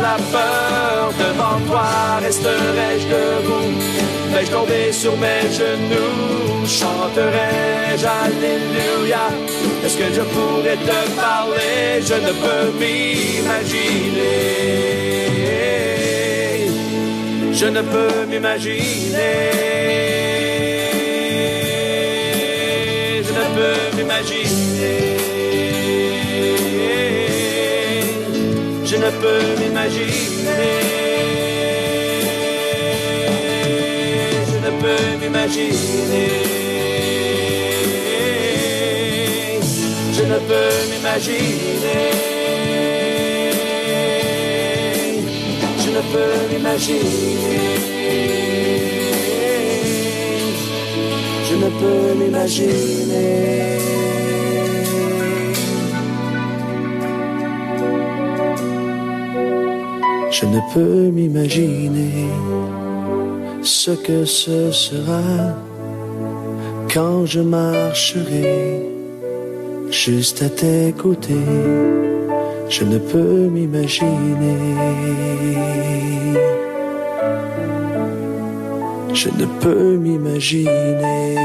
la peur. Devant toi resterai-je debout? Vais-je tomber sur mes genoux? Chanterai-je Alléluia? Est-ce que je pourrais te parler? Je ne peux m'imaginer. Je ne peux m'imaginer. Je ne peux m'imaginer. Je ne peux m'imaginer. Je ne peux m'imaginer. Je ne peux m'imaginer. Je ne peux m'imaginer. Je ne peux m'imaginer. Je ne peux m'imaginer ce que ce sera quand je marcherai juste à tes côtés. Je ne peux m'imaginer. Je ne peux m'imaginer.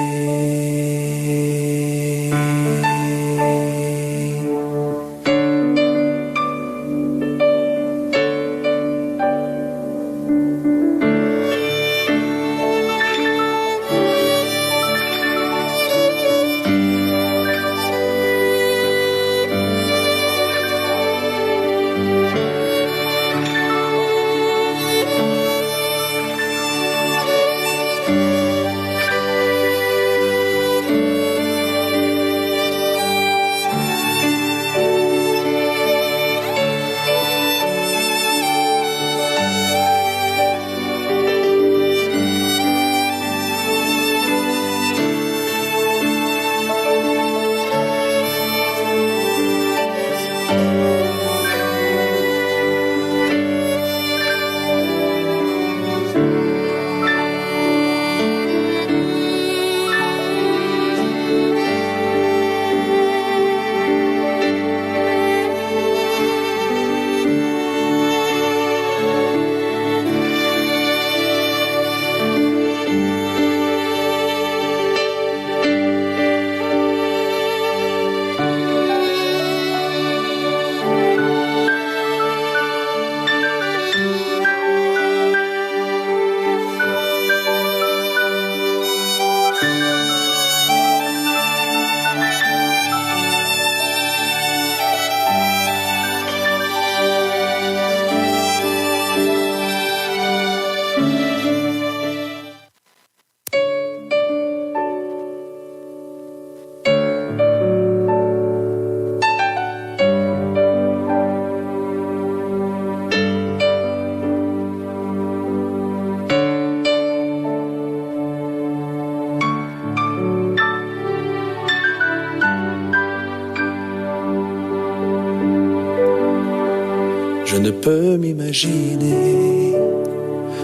Je ne peux m'imaginer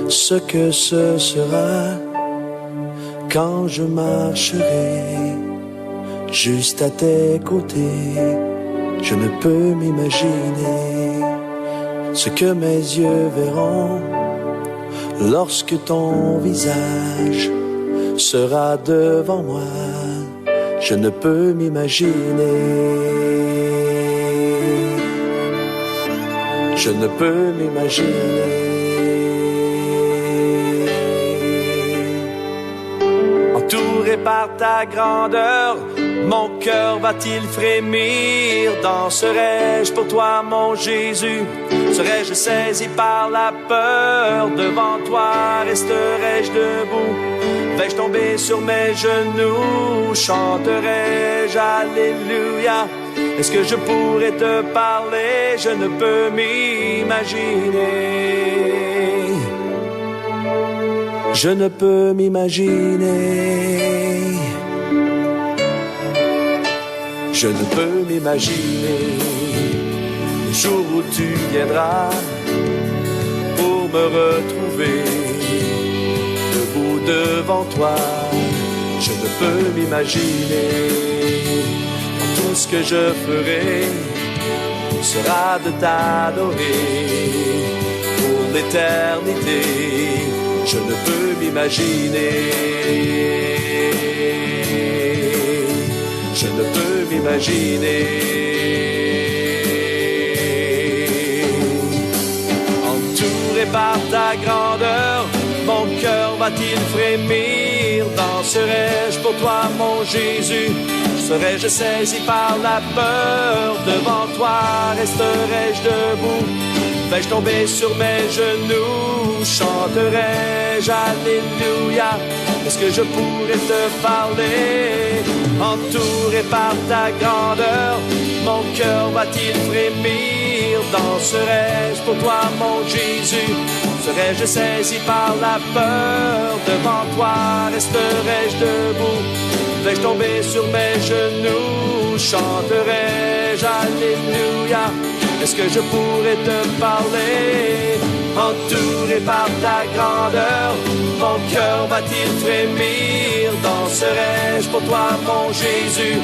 ce que ce sera quand je marcherai juste à tes côtés. Je ne peux m'imaginer ce que mes yeux verront lorsque ton visage sera devant moi. Je ne peux m'imaginer. Je ne peux m'imaginer. Entouré par ta grandeur, mon cœur va-t-il frémir? Danserai-je pour toi, mon Jésus? Serai-je saisi par la peur? Devant toi resterai-je debout? Vais-je tomber sur mes genoux? Chanterai-je Alléluia? Est-ce que je pourrais te parler? Je ne peux m'imaginer. Je ne peux m'imaginer. Je ne peux m'imaginer le jour où tu viendras pour me retrouver debout devant toi. Je ne peux m'imaginer. Tout ce que je ferai sera de t'adorer l'éternité. Je ne peux m'imaginer. Je ne peux m'imaginer. Entouré par ta grandeur, mon cœur va-t-il frémir? Danserai-je pour toi, mon Jésus? Serais-je saisi par la peur? Devant toi resterai-je debout? Vais-je tomber sur mes genoux? Chanterai-je Alléluia? Est-ce que je pourrais te parler? Entouré par ta grandeur, mon cœur va-t-il frémir? Danserai-je pour toi, mon Jésus? Serais-je saisi par la peur? Devant toi resterai-je debout? Vais-je tomber sur mes genoux? Chanterai-je Alléluia? Est-ce que je pourrais te parler? Entouré par ta grandeur, mon cœur va-t-il frémir? Danserai-je pour toi, mon Jésus?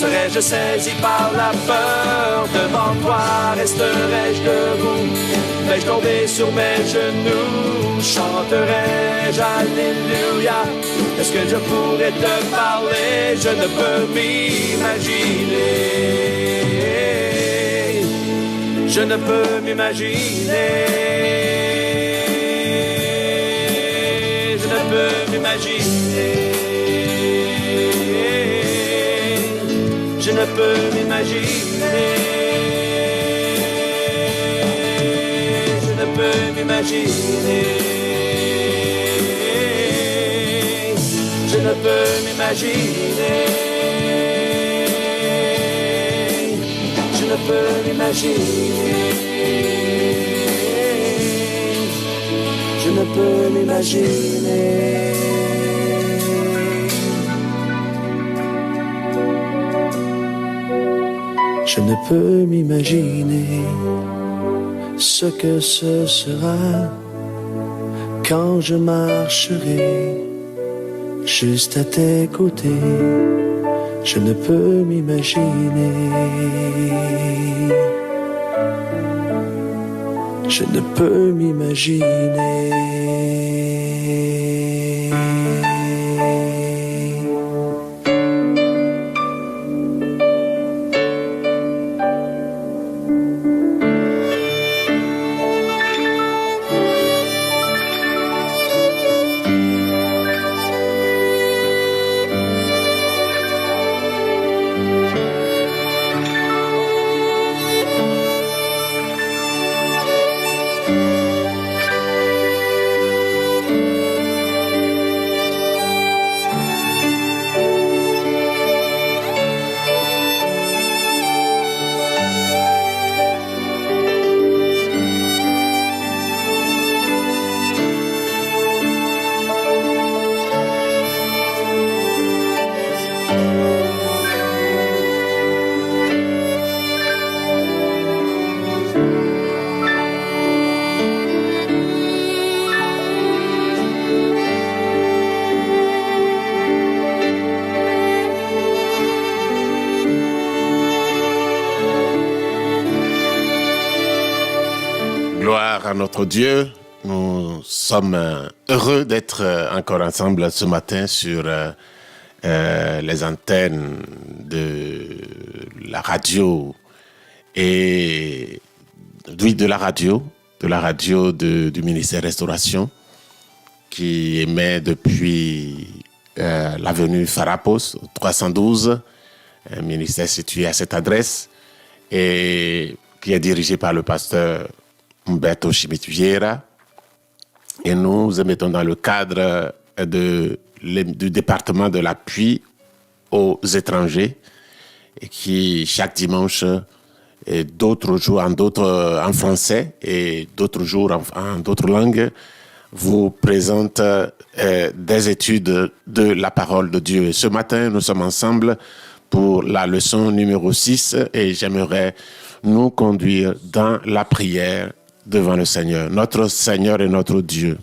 Serais-je saisi par la peur? Devant toi resterai-je debout? Vais-je tomber sur mes genoux? Chanterai-je Alléluia? Est-ce que je pourrais te parler? Je ne peux m'imaginer. Je ne peux m'imaginer. Je ne peux m'imaginer. Je ne peux m'imaginer. Je ne peux m'imaginer. Je ne peux m'imaginer. Je ne peux m'imaginer. Je ne peux m'imaginer. Je ne peux m'imaginer ce que ce sera quand je marcherai juste à tes côtés. Je ne peux m'imaginer. Je ne peux m'imaginer. Gloire à notre Dieu. Nous sommes heureux d'être encore ensemble ce matin sur les antennes de la radio et oui, de la radio du ministère Restauration qui émet depuis l'avenue Farapos 312, un ministère situé à cette adresse et qui est dirigé par le pasteur Humberto Schmidt Vieira. Et nous émettons dans le cadre du département de l'appui aux étrangers et qui chaque dimanche et d'autres jours en français et d'autres jours en d'autres langues vous présente des études de la parole de Dieu. Et ce matin, nous sommes ensemble pour la leçon numéro 6 et j'aimerais nous conduire dans la prière devant le Seigneur. Notre Seigneur et notre Dieu,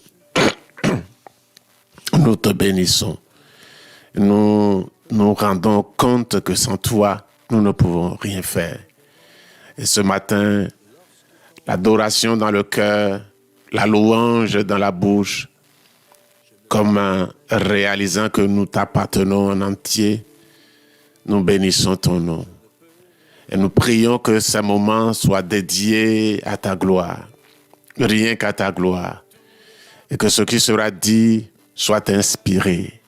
nous te bénissons. Nous nous rendons compte que sans toi, nous ne pouvons rien faire. Et ce matin, l'adoration dans le cœur, la louange dans la bouche, comme réalisant que nous t'appartenons en entier. Nous bénissons ton nom. Et nous prions que ce moment soit dédié à ta gloire, rien qu'à ta gloire. Et que ce qui sera dit soit inspiré.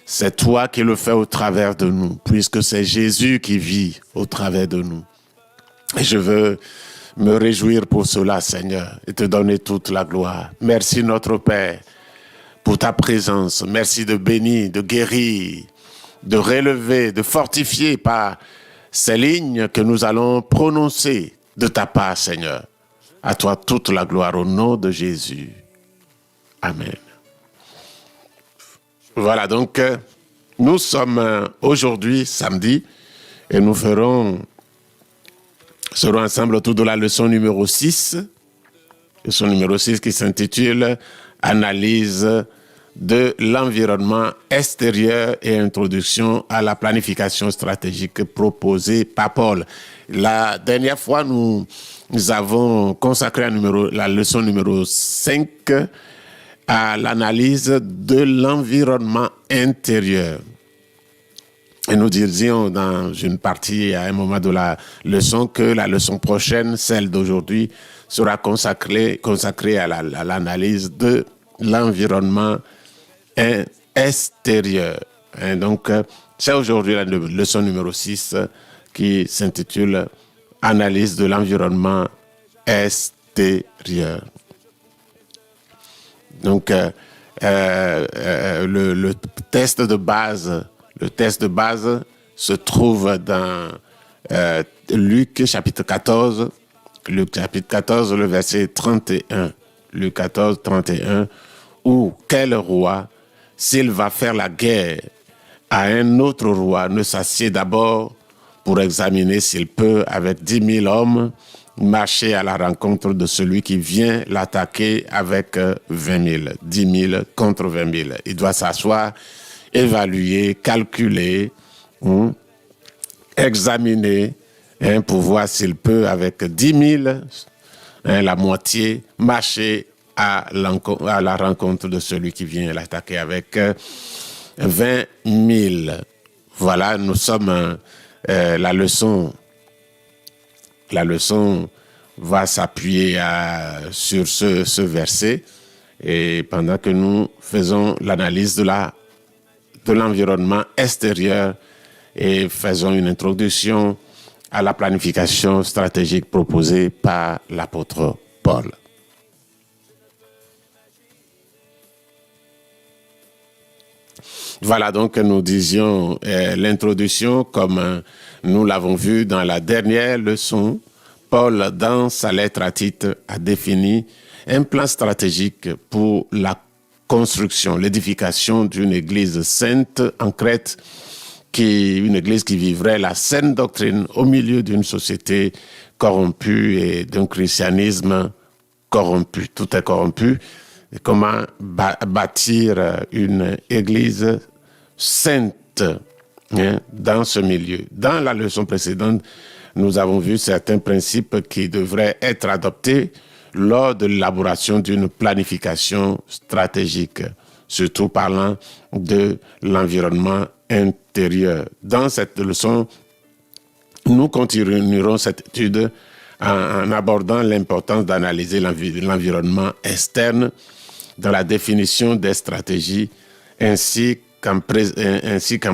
C'est toi qui le fais au travers de nous, puisque c'est Jésus qui vit au travers de nous. Et je veux me réjouir pour cela, Seigneur, et te donner toute la gloire. Merci, notre Père, pour ta présence. Merci de bénir, de guérir, de relever, de fortifier par ces lignes que nous allons prononcer de ta part, Seigneur. À toi toute la gloire au nom de Jésus. Amen. Voilà, donc nous sommes aujourd'hui samedi et nous serons ensemble autour de la leçon numéro 6. Leçon numéro 6 qui s'intitule « Analyse de l'environnement extérieur et introduction à la planification stratégique proposée par Paul ». La dernière fois, nous avons consacré la leçon numéro 5 à l'analyse de l'environnement intérieur. Et nous disions dans une partie, à un moment de la leçon, que la leçon prochaine, celle d'aujourd'hui, sera consacrée à l'analyse de l'environnement extérieur. Et donc, c'est aujourd'hui la leçon numéro 6 qui s'intitule « Analyse de l'environnement extérieur ». Donc, le test de base se trouve dans Luc chapitre 14, le verset 31. Luc 14, 31, où quel roi, s'il va faire la guerre à un autre roi, ne s'assied d'abord pour examiner s'il peut, avec 10 000 hommes, marcher à la rencontre de celui qui vient l'attaquer avec 20 000. 10 000 contre 20 000. Il doit s'asseoir, évaluer, calculer, examiner, pour voir s'il peut, avec 10 000, la moitié, marcher à la rencontre de celui qui vient l'attaquer avec 20 000. Voilà, nous sommes la leçon va s'appuyer sur ce verset, et pendant que nous faisons l'analyse de l'environnement extérieur et faisons une introduction à la planification stratégique proposée par l'apôtre Paul. Voilà, donc nous disions l'introduction, comme nous l'avons vu dans la dernière leçon. Paul, dans sa lettre à Tite, a défini un plan stratégique pour la construction, l'édification d'une église sainte en Crète, une église qui vivrait la saine doctrine au milieu d'une société corrompue et d'un christianisme corrompu. Tout est corrompu. Et comment bâtir une église sainte dans ce milieu. Dans la leçon précédente, nous avons vu certains principes qui devraient être adoptés lors de l'élaboration d'une planification stratégique, surtout parlant de l'environnement intérieur. Dans cette leçon, nous continuerons cette étude en abordant l'importance d'analyser l'environnement externe dans la définition des stratégies, ainsi qu'en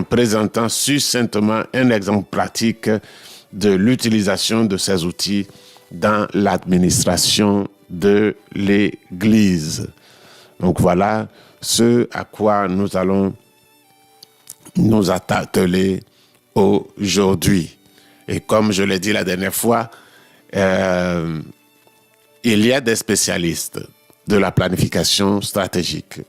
présentant succinctement un exemple pratique de l'utilisation de ces outils dans l'administration de l'Église. Donc voilà ce à quoi nous allons nous atteler aujourd'hui. Et comme je l'ai dit la dernière fois, il y a des spécialistes de la planification stratégique.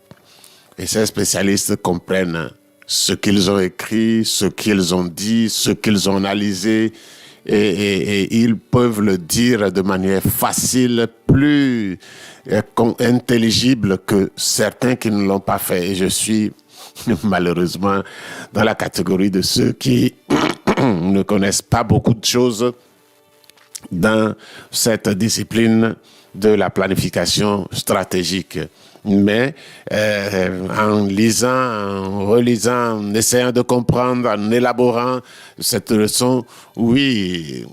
Et ces spécialistes comprennent ce qu'ils ont écrit, ce qu'ils ont dit, ce qu'ils ont analysé, et ils peuvent le dire de manière facile, plus intelligible que certains qui ne l'ont pas fait. Et je suis malheureusement dans la catégorie de ceux qui ne connaissent pas beaucoup de choses dans cette discipline de la planification stratégique. Mais en lisant, en relisant, en essayant de comprendre, en élaborant cette leçon, oui,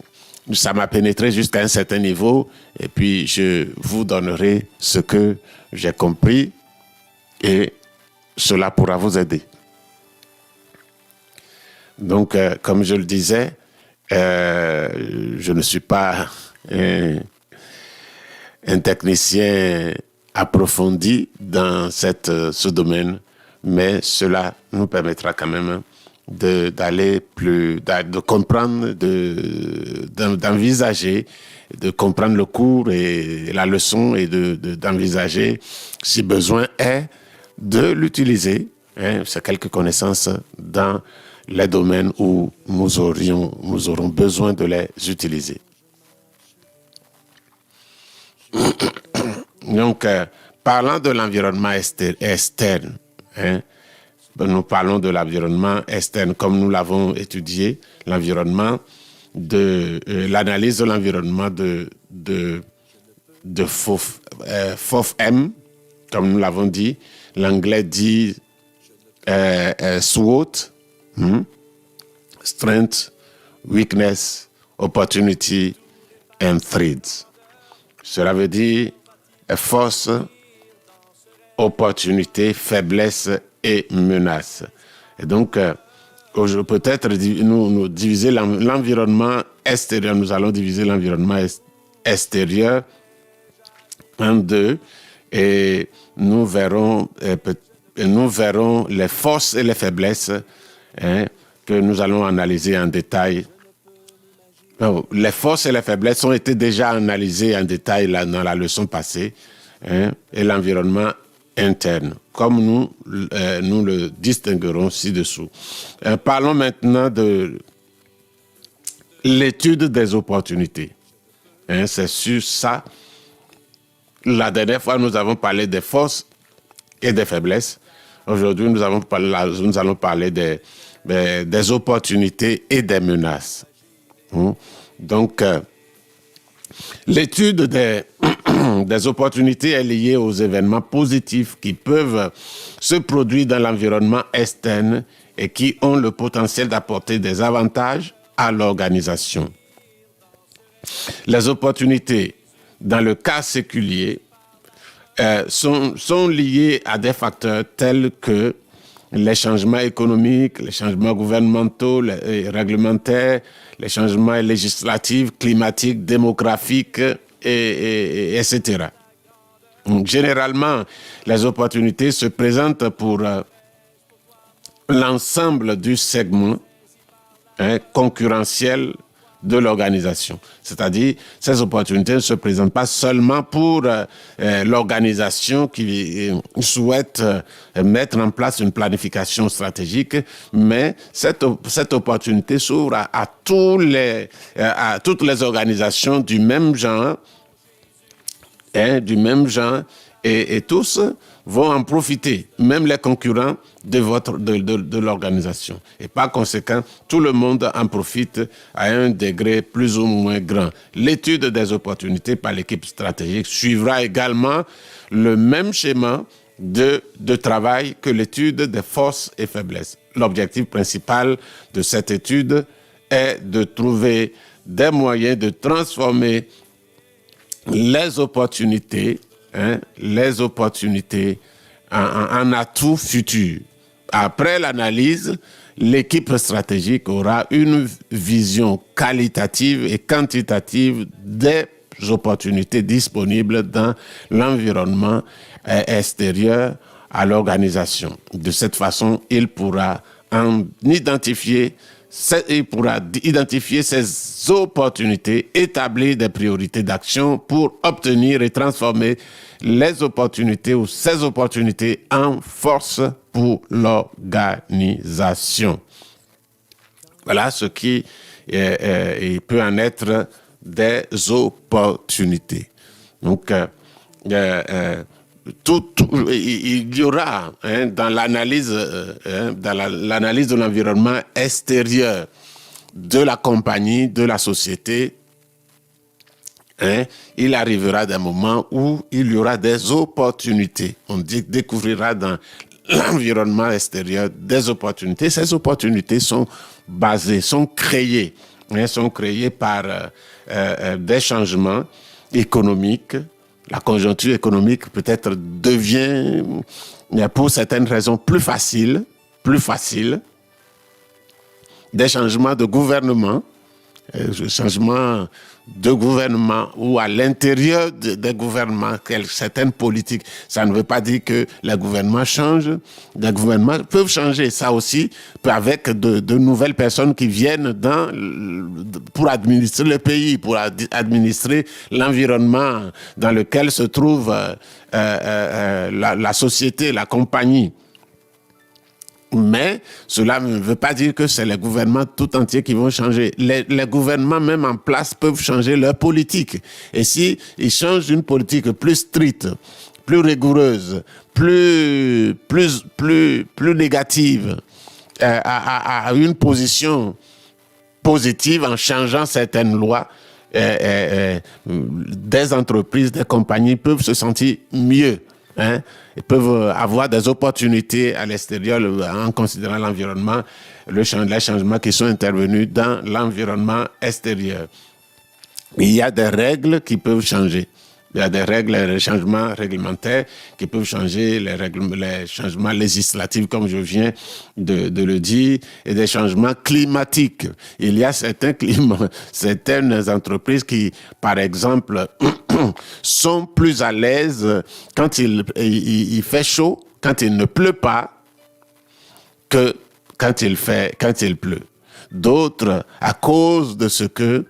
ça m'a pénétré jusqu'à un certain niveau. Et puis, je vous donnerai ce que j'ai compris et cela pourra vous aider. Donc, comme je le disais, je ne suis pas un technicien approfondi dans ce domaine, mais cela nous permettra quand même d'aller plus, de comprendre, d'envisager, de comprendre le cours et la leçon et d'envisager, si besoin est, de l'utiliser. C'est quelques connaissances dans les domaines où nous aurons besoin de les utiliser. Donc, parlant de l'environnement externe, nous parlons de l'environnement externe comme nous l'avons étudié, l'environnement l'analyse de l'environnement de FOFM, comme nous l'avons dit. L'anglais dit SWOT, Strength, Weakness, Opportunity and Threats. Cela veut dire force, opportunité, faiblesse et menace. Et donc, peut-être nous diviser l'environnement extérieur. Nous allons diviser l'environnement extérieur en deux et nous verront les forces et les faiblesses que nous allons analyser en détail. Les forces et les faiblesses ont été déjà analysées en détail dans la leçon passée, et l'environnement interne, comme nous le distinguerons ci-dessous. Parlons maintenant de l'étude des opportunités. C'est sur ça. La dernière fois, nous avons parlé des forces et des faiblesses. Aujourd'hui, nous allons parler des opportunités et des menaces. Donc, l'étude des opportunités est liée aux événements positifs qui peuvent se produire dans l'environnement externe et qui ont le potentiel d'apporter des avantages à l'organisation. Les opportunités, dans le cas séculier, sont liées à des facteurs tels que les changements économiques, les changements gouvernementaux, réglementaires, les changements législatifs, climatiques, démographiques, etc. Donc, généralement, les opportunités se présentent pour l'ensemble du segment concurrentiel de l'organisation. C'est-à-dire, ces opportunités ne se présentent pas seulement pour l'organisation qui souhaite mettre en place une planification stratégique, mais cette opportunité s'ouvre à toutes les organisations du même genre, et tous vont en profiter, même les concurrents de l'organisation. Et par conséquent, tout le monde en profite à un degré plus ou moins grand. L'étude des opportunités par l'équipe stratégique suivra également le même schéma de travail que l'étude des forces et faiblesses. L'objectif principal de cette étude est de trouver des moyens de transformer les opportunités en atouts futurs. Après l'analyse, l'équipe stratégique aura une vision qualitative et quantitative des opportunités disponibles dans l'environnement extérieur à l'organisation. De cette façon, il pourra identifier ces opportunités, établir des priorités d'action pour obtenir et transformer les opportunités ou ces opportunités en force pour l'organisation. Voilà ce qui peut en être des opportunités. Donc, il y aura dans l'analyse de l'environnement extérieur de la compagnie, de la société, il arrivera des moments où il y aura des opportunités. On découvrira dans l'environnement extérieur des opportunités. Ces opportunités sont basées, sont créées par des changements économiques. La conjoncture économique peut-être devient, pour certaines raisons, plus facile. Des changements de gouvernement, ou à l'intérieur des gouvernements, certaines politiques. Ça ne veut pas dire que les gouvernements changent. Les gouvernements peuvent changer, ça aussi, avec de nouvelles personnes qui viennent pour administrer le pays, pour administrer l'environnement dans lequel se trouve la société, la compagnie. Mais cela ne veut pas dire que c'est les gouvernements tout entiers qui vont changer. Les gouvernements même en place peuvent changer leur politique. Et si ils changent une politique plus stricte, plus rigoureuse, plus négative, à une position positive en changeant certaines lois, des entreprises, des compagnies peuvent se sentir mieux. Ils peuvent avoir des opportunités à l'extérieur en considérant l'environnement, les changements qui sont intervenus dans l'environnement extérieur. Il y a des règles qui peuvent changer. Il y a des règles, les changements réglementaires qui peuvent changer, les changements législatifs, comme je viens de le dire, et des changements climatiques. Il y a certaines entreprises qui, par exemple, sont plus à l'aise quand il fait chaud, quand il ne pleut pas, que quand il pleut. D'autres, à cause de ce que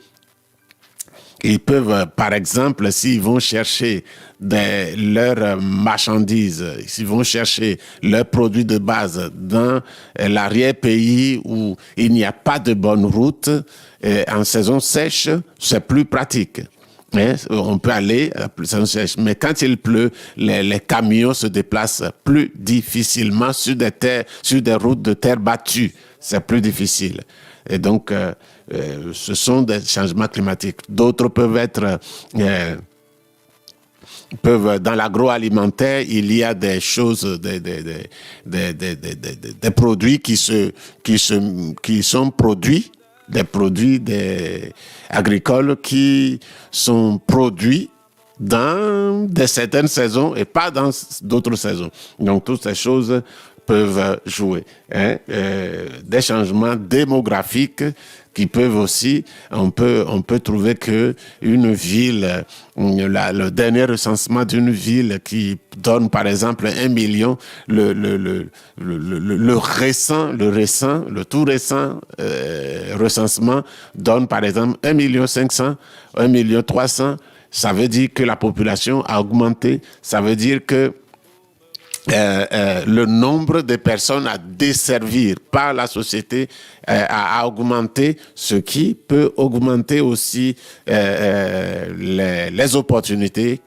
ils peuvent, par exemple, s'ils vont chercher leurs marchandises, s'ils vont chercher leurs produits de base dans l'arrière-pays où il n'y a pas de bonne route, en saison sèche, c'est plus pratique. On peut aller à la saison sèche, mais quand il pleut, les camions se déplacent plus difficilement sur des routes de terre battues. C'est plus difficile. Et donc, ce sont des changements climatiques. D'autres peuvent être... dans l'agroalimentaire, il y a des choses, des produits qui sont produits, des produits agricoles qui sont produits dans certaines saisons et pas dans d'autres saisons. Donc, toutes ces choses peuvent jouer. Des changements démographiques qui peuvent aussi, on peut trouver que une ville, le dernier recensement d'une ville qui donne par exemple 1 million, le tout récent recensement donne par exemple 1,5 million, 1,3 million. Ça veut dire que la population a augmenté, ça veut dire que le nombre de personnes à desservir par la société a augmenté, ce qui peut augmenter aussi les opportunités,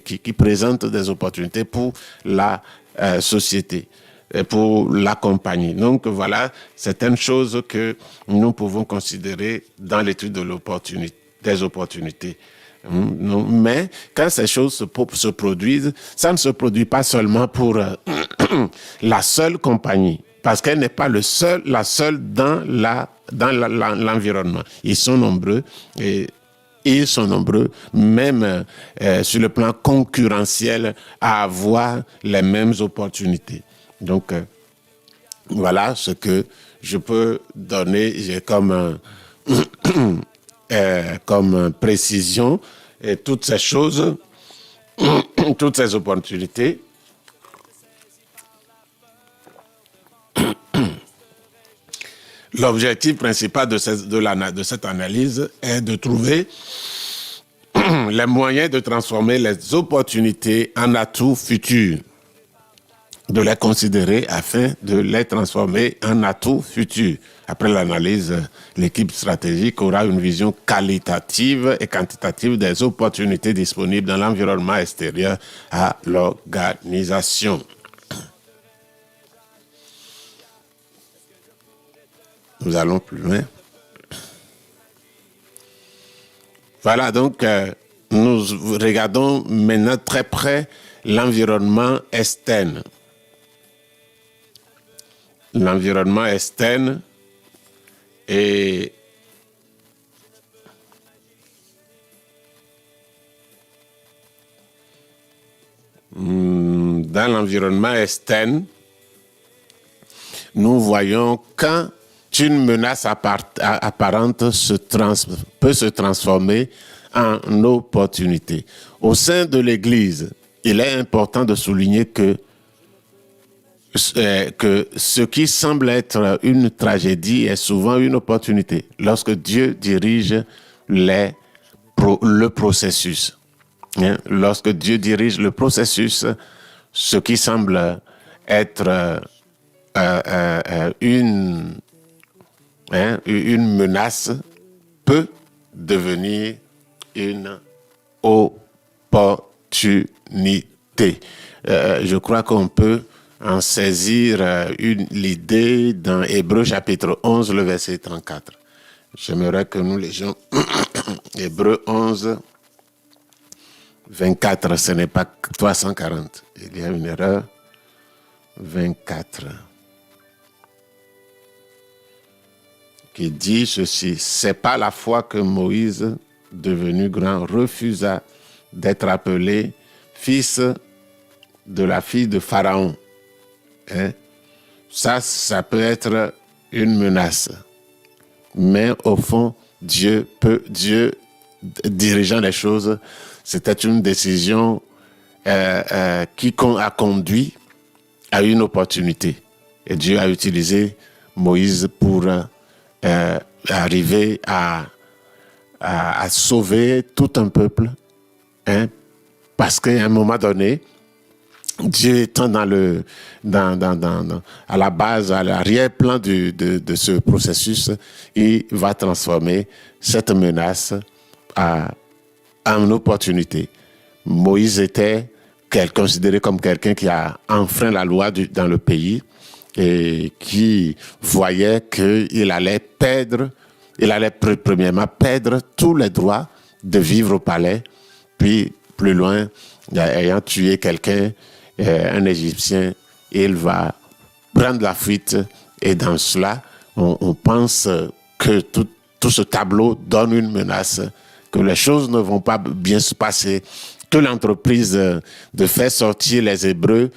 qui présentent des opportunités pour la société, pour la compagnie. Donc voilà certaines choses que nous pouvons considérer dans l'étude des opportunités. Mais quand ces choses se produisent, ça ne se produit pas seulement pour la seule compagnie, parce qu'elle n'est pas la seule dans l'environnement. Ils sont nombreux même sur le plan concurrentiel, à avoir les mêmes opportunités. Donc, voilà ce que je peux donner comme précision, et toutes ces choses, toutes ces opportunités. L'objectif principal de cette analyse est de trouver les moyens de transformer les opportunités en atouts futurs, de les considérer afin de les transformer en atouts futurs. Après l'analyse, l'équipe stratégique aura une vision qualitative et quantitative des opportunités disponibles dans l'environnement extérieur à l'organisation. Nous allons plus loin. Voilà donc nous regardons maintenant très près l'environnement externe. L'environnement externe et dans l'environnement externe, nous voyons quand une menace apparente peut se transformer en opportunité. Au sein de l'Église, il est important de souligner que ce qui semble être une tragédie est souvent une opportunité lorsque Dieu dirige le processus. Lorsque Dieu dirige le processus, ce qui semble être une menace peut devenir une opportunité. Je crois qu'on peut en saisir l'idée dans Hébreux chapitre 11, le verset 34. J'aimerais que nous lisions Hébreux 11, 24, ce n'est pas 340. Il y a une erreur. 24. Qui dit ceci: c'est par la foi que Moïse, devenu grand, refusa d'être appelé fils de la fille de Pharaon. Ça peut être une menace. Mais au fond, Dieu dirigeant les choses, c'était une décision qui a conduit à une opportunité. Et Dieu a utilisé Moïse pour arriver à sauver tout un peuple. Parce qu'à un moment donné, Dieu étant à la base, à l'arrière-plan de ce processus, il va transformer cette menace en opportunité. Moïse était considéré comme quelqu'un qui a enfreint la loi dans le pays et qui voyait qu'il allait premièrement perdre tous les droits de vivre au palais, puis plus loin, ayant tué quelqu'un, un Égyptien, il va prendre la fuite. Et dans cela, on pense que tout ce tableau donne une menace, que les choses ne vont pas bien se passer, que l'entreprise de faire sortir les Hébreux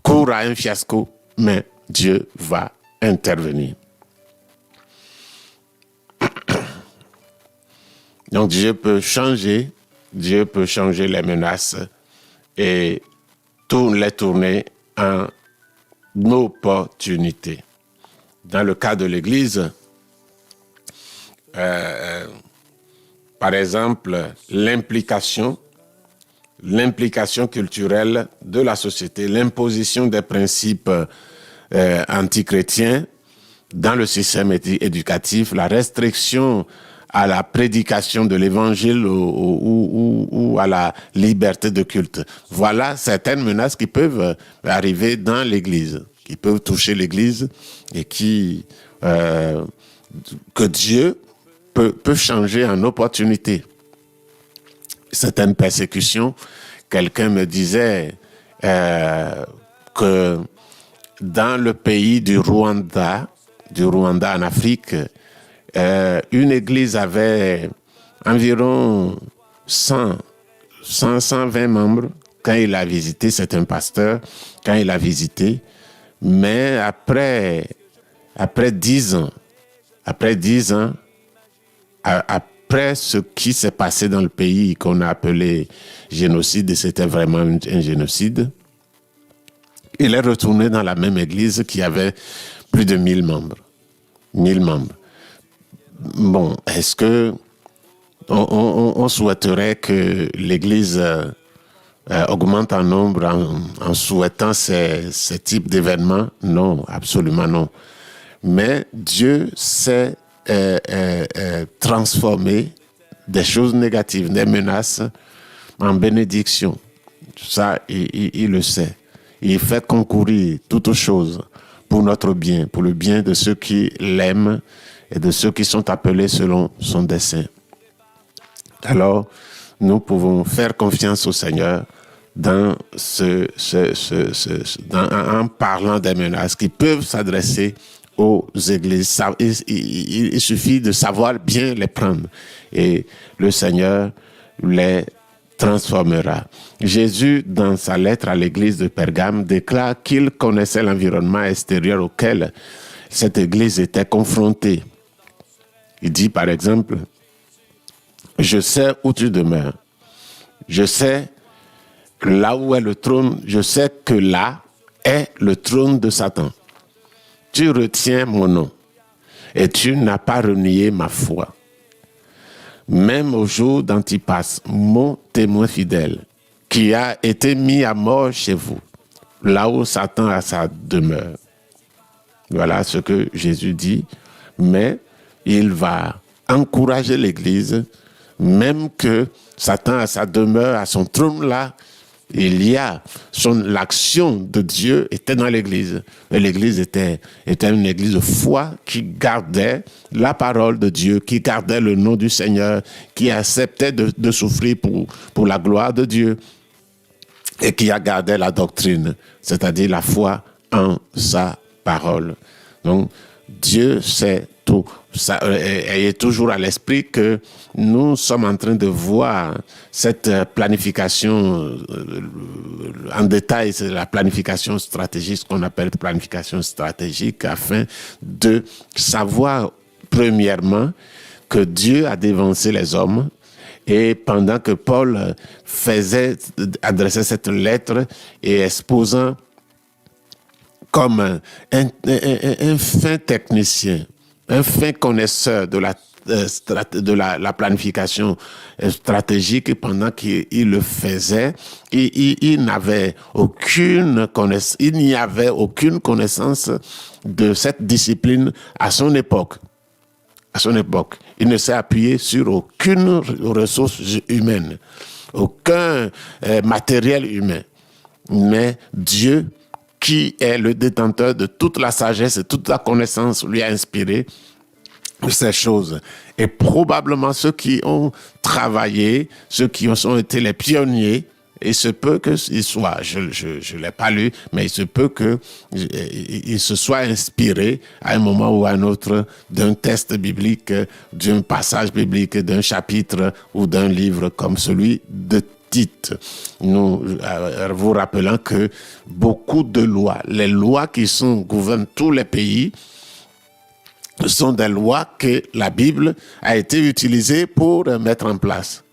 court à un fiasco, mais Dieu va intervenir. Donc Dieu peut changer les menaces et les tourner en opportunité. Dans le cas de l'Église, par exemple, l'implication culturelle de la société, l'imposition des principes antichrétiens dans le système éducatif, la restriction à la prédication de l'évangile ou à la liberté de culte. Voilà certaines menaces qui peuvent arriver dans l'Église, qui peuvent toucher l'Église et que Dieu peut changer en opportunité. Certaines persécutions, quelqu'un me disait que dans le pays du Rwanda en Afrique, une église avait environ 120 membres quand il a visité, c'est un pasteur, quand il a visité, mais après 10 ans, après ce qui s'est passé dans le pays qu'on a appelé génocide, et c'était vraiment un génocide, il est retourné dans la même église qui avait plus de 1000 membres. 1000 membres. Bon, est-ce que on souhaiterait que l'Église augmente en nombre en souhaitant ces types d'événements? Non, absolument non. Mais Dieu sait transformer des choses négatives, des menaces, en bénédiction. Ça, il le sait. Il fait concourir toutes choses pour notre bien, pour le bien de ceux qui l'aiment et de ceux qui sont appelés selon son dessein. alors nous pouvons faire confiance au Seigneur en parlant des menaces qui peuvent s'adresser aux églises. Il suffit de savoir bien les prendre et le Seigneur les transformera. Jésus, dans sa lettre à l'église de Pergame, déclare qu'il connaissait l'environnement extérieur auquel cette église était confrontée. Il dit par exemple, « Je sais où tu demeures. Je sais là où est le trône. Je sais que là est le trône de Satan. Tu retiens mon nom et tu n'as pas renié ma foi. Même au jour d'Antipas, mon témoin fidèle, qui a été mis à mort chez vous, là où Satan a sa demeure. » Voilà ce que Jésus dit, mais il va encourager l'Église, même que Satan a sa demeure, à son trône là, l'action de Dieu était dans l'Église. Et l'Église était une église de foi qui gardait la parole de Dieu, qui gardait le nom du Seigneur, qui acceptait de souffrir pour la gloire de Dieu et qui a gardé la doctrine, c'est-à-dire la foi en sa parole. Donc, Dieu sait tout. Ayez toujours à l'esprit que nous sommes en train de voir cette planification en détail, c'est la planification stratégique, ce qu'on appelle planification stratégique, afin de savoir premièrement que Dieu a dévancé les hommes. Et pendant que Paul adressait cette lettre et exposant comme un fin technicien, un fin connaisseur de la planification stratégique, pendant qu'il le faisait, il n'avait aucune connaissance de cette discipline à son époque. Il ne s'est appuyé sur aucune ressource humaine, aucun matériel humain. Mais Dieu, qui est le détenteur de toute la sagesse et toute la connaissance, lui a inspiré ces choses. Et probablement ceux qui ont travaillé, ceux qui ont été les pionniers, il se peut qu'ils soient, je ne l'ai pas lu, mais il se peut qu'ils se soient inspirés à un moment ou à un autre d'un texte biblique, d'un passage biblique, d'un chapitre ou d'un livre comme celui de Tite. Nous vous rappelant que beaucoup de lois, les lois qui gouvernent tous les pays, sont des lois que la Bible a été utilisée pour mettre en place.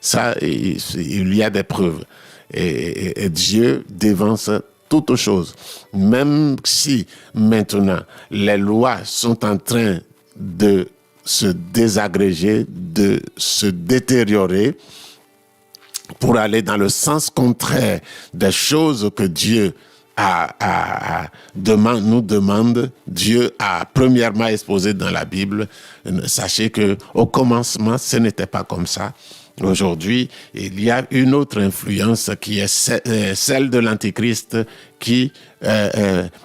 Ça, il y a des preuves. Et Dieu dévance toutes choses. Même si maintenant les lois sont en train de se désagréger, de se détériorer, pour aller dans le sens contraire des choses que Dieu nous demande, Dieu a premièrement exposé dans la Bible. Sachez que au commencement, ce n'était pas comme ça. Aujourd'hui, il y a une autre influence qui est celle de l'Antichrist, qui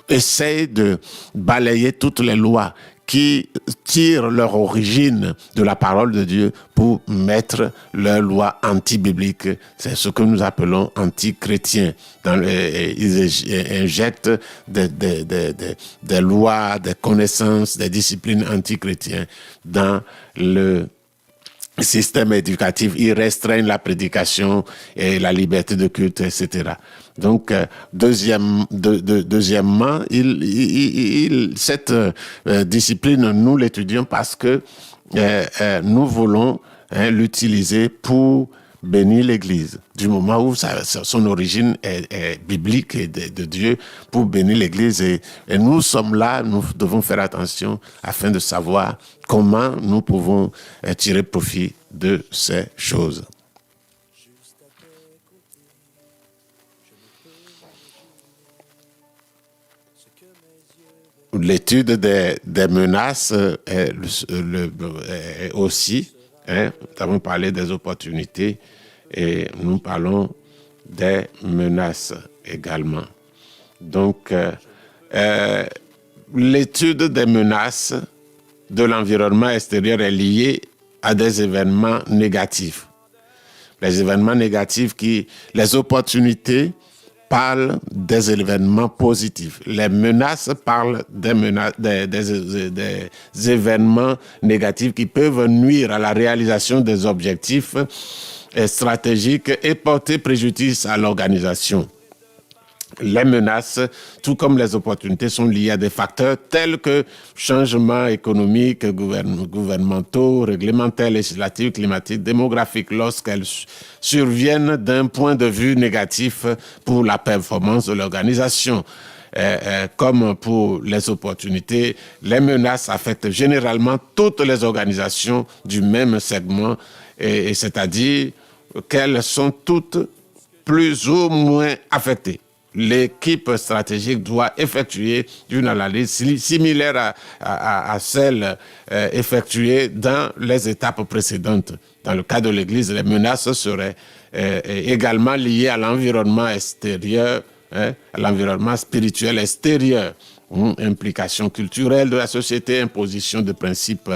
essaie de balayer toutes les lois qui tirent leur origine de la parole de Dieu pour mettre leurs lois anti-bibliques. C'est ce que nous appelons anti-chrétiens. Ils injectent des lois, des connaissances, des disciplines anti-chrétiennes dans le système éducatif. Ils restreignent la prédication et la liberté de culte, etc. Donc, deuxièmement, cette discipline, nous l'étudions parce que nous voulons l'utiliser pour bénir l'Église. Du moment où son origine est biblique et de Dieu, pour bénir l'Église. Et nous sommes là, nous devons faire attention afin de savoir comment nous pouvons tirer profit de ces choses. L'étude des menaces est aussi, nous avons parlé des opportunités et nous parlons des menaces également. Donc, l'étude des menaces de l'environnement extérieur est liée à des événements négatifs. Les événements négatifs les opportunités parlent des événements positifs. Les menaces parlent des événements négatifs qui peuvent nuire à la réalisation des objectifs stratégiques et porter préjudice à l'organisation. Les menaces, tout comme les opportunités, sont liées à des facteurs tels que changements économiques, gouvernementaux, réglementaires, législatifs, climatiques, démographiques, lorsqu'elles surviennent d'un point de vue négatif pour la performance de l'organisation. Comme pour les opportunités, les menaces affectent généralement toutes les organisations du même segment, et c'est-à-dire qu'elles sont toutes plus ou moins affectées. L'équipe stratégique doit effectuer une analyse similaire à celle effectuée dans les étapes précédentes. Dans le cas de l'Église, les menaces seraient également liées à l'environnement extérieur, à l'environnement spirituel extérieur, implication culturelle de la société, imposition de principes,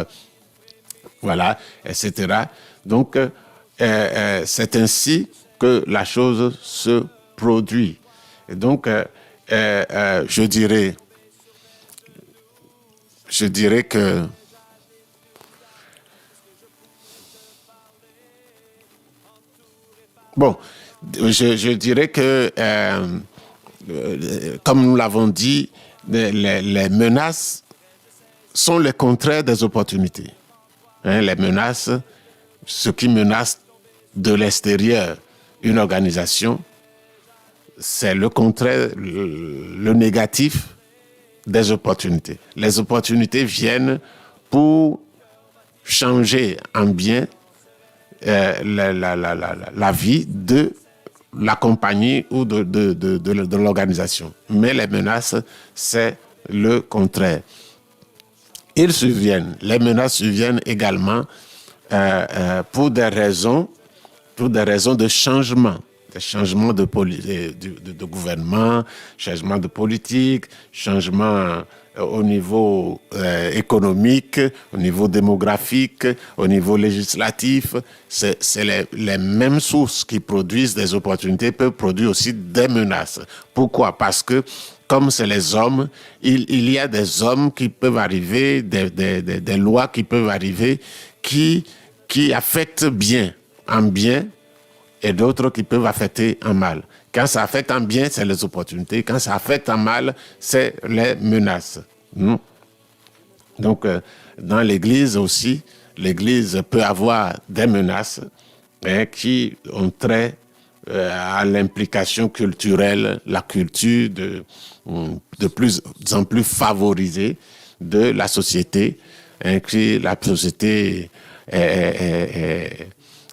voilà, etc. Donc, c'est ainsi que la chose se produit. Et donc, je dirais que je dirais que comme nous l'avons dit, les menaces sont le contraire des opportunités. Les menaces, ce qui menace de l'extérieur une organisation, c'est le contraire, le négatif des opportunités. Les opportunités viennent pour changer en bien la vie de la compagnie ou de l'organisation. Mais les menaces, c'est le contraire. Les menaces surviennent également pour des raisons de changement. Des changements de gouvernement, changement de politique, changement au niveau économique, au niveau démographique, au niveau législatif. C'est les mêmes sources qui produisent des opportunités, peuvent produire aussi des menaces. Pourquoi? Parce que comme c'est les hommes, il y a des hommes qui peuvent arriver, des lois qui peuvent arriver qui affectent en bien, et d'autres qui peuvent affecter en mal. Quand ça affecte en bien, c'est les opportunités. Quand ça affecte en mal, c'est les menaces. Donc, dans l'Église aussi, l'Église peut avoir des menaces qui ont trait à l'implication culturelle, la culture de plus en plus favorisée de la société, la société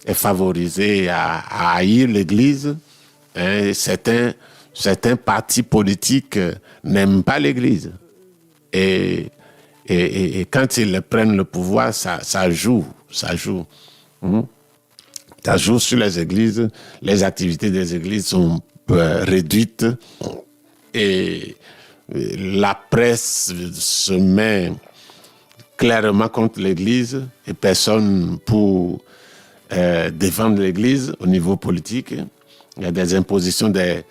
est favorisé à haïr l'Église. Certains partis politiques n'aiment pas l'Église. Et quand ils prennent le pouvoir, ça joue. Ça joue sur les églises. Les activités des églises sont réduites. Et la presse se met clairement contre l'Église et personne pour défendre l'Église au niveau politique. Il y a des impositions des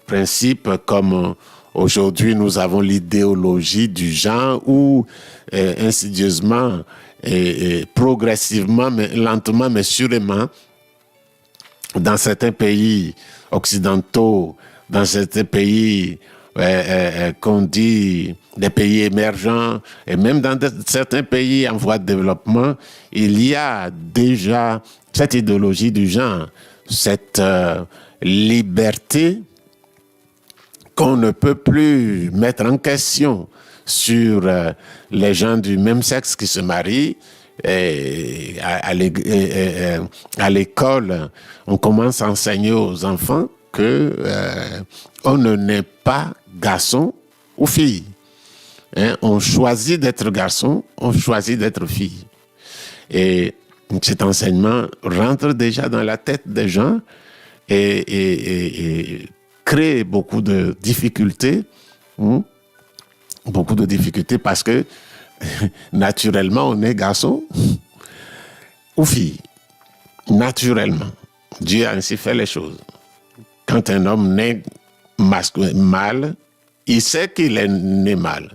principes comme aujourd'hui nous avons l'idéologie du genre où insidieusement et progressivement, mais lentement mais sûrement, dans certains pays occidentaux, dans certains pays qu'on dit des pays émergents, et même dans certains pays en voie de développement, il y a déjà cette idéologie du genre, cette liberté qu'on ne peut plus mettre en question sur les gens du même sexe qui se marient. Et à l'école, on commence à enseigner aux enfants que on ne naît pas garçon ou fille. On choisit d'être garçon, on choisit d'être fille. Et cet enseignement rentre déjà dans la tête des gens et crée beaucoup de difficultés. Beaucoup de difficultés parce que naturellement, on est garçon. ou fille, naturellement. Dieu a ainsi fait les choses. Quand un homme naît mâle, il sait qu'il est né mâle.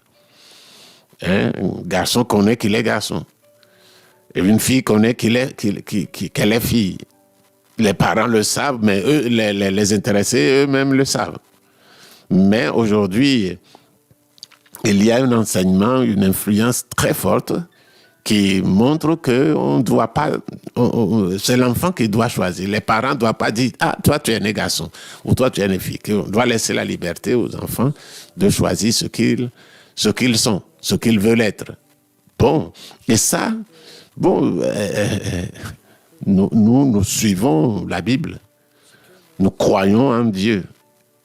Un garçon connaît qu'il est garçon. Et une fille connaît qu'elle est fille. Les parents le savent, mais eux, les intéressés eux-mêmes le savent. Mais aujourd'hui, il y a un enseignement, une influence très forte qui montre que on doit pas, c'est l'enfant qui doit choisir. Les parents ne doivent pas dire « Ah, toi tu es né garçon » ou « Toi tu es né fille ». On doit laisser la liberté aux enfants de choisir ce qu'ils sont, ce qu'ils veulent être. Bon, et ça, nous suivons la Bible. Nous croyons en Dieu.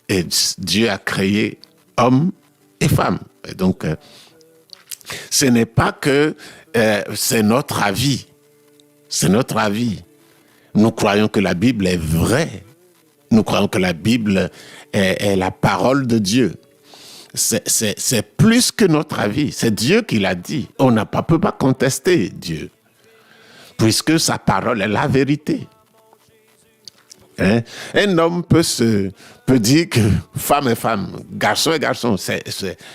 Et Dieu a créé hommes et femmes. Et donc, ce n'est pas que c'est notre avis. C'est notre avis. Nous croyons que la Bible est vraie. Nous croyons que la Bible est la parole de Dieu. C'est plus que notre avis. C'est Dieu qui l'a dit. On ne peut pas contester Dieu, puisque sa parole est la vérité. Hein? Un homme peut dire que femme est femme, garçon est garçon.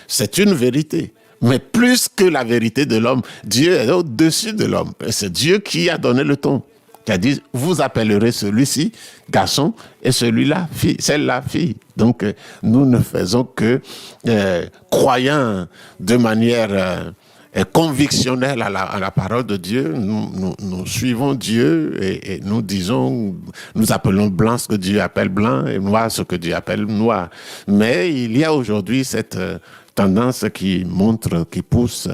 C'est une vérité. Mais plus que la vérité de l'homme, Dieu est au-dessus de l'homme. C'est Dieu qui a donné le ton. Qui a dit, vous appellerez celui-ci garçon et celui-là fille, celle-là fille. Donc, nous ne faisons que croyant de manière convictionnelle à la parole de Dieu. Nous suivons Dieu et nous disons, nous appelons blanc ce que Dieu appelle blanc et noir ce que Dieu appelle noir. Mais il y a aujourd'hui cette tendance qui pousse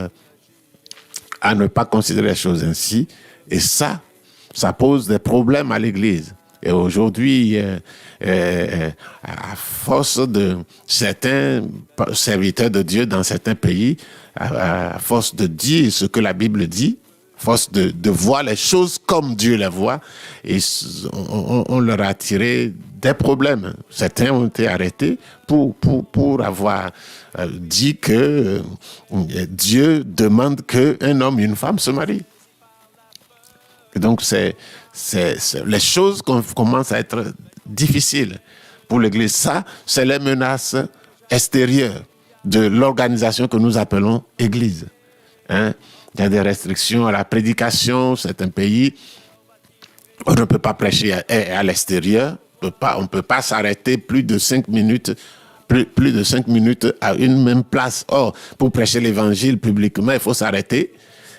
à ne pas considérer les choses ainsi. Et ça pose des problèmes à l'Église. Et aujourd'hui, à force de certains serviteurs de Dieu dans certains pays, à force de dire ce que la Bible dit, à force de voir les choses comme Dieu les voit, et on leur a tiré des problèmes. Certains ont été arrêtés pour avoir dit que Dieu demande qu'un homme et une femme se marient. Et donc, les choses commencent à être difficiles pour l'Église. Ça, c'est les menaces extérieures de l'organisation que nous appelons Église. Hein? Il y a des restrictions à la prédication. Certains pays, on ne peut pas prêcher à l'extérieur. On ne peut pas s'arrêter plus de 5 minutes à une même place. Or, pour prêcher l'Évangile publiquement, il faut s'arrêter.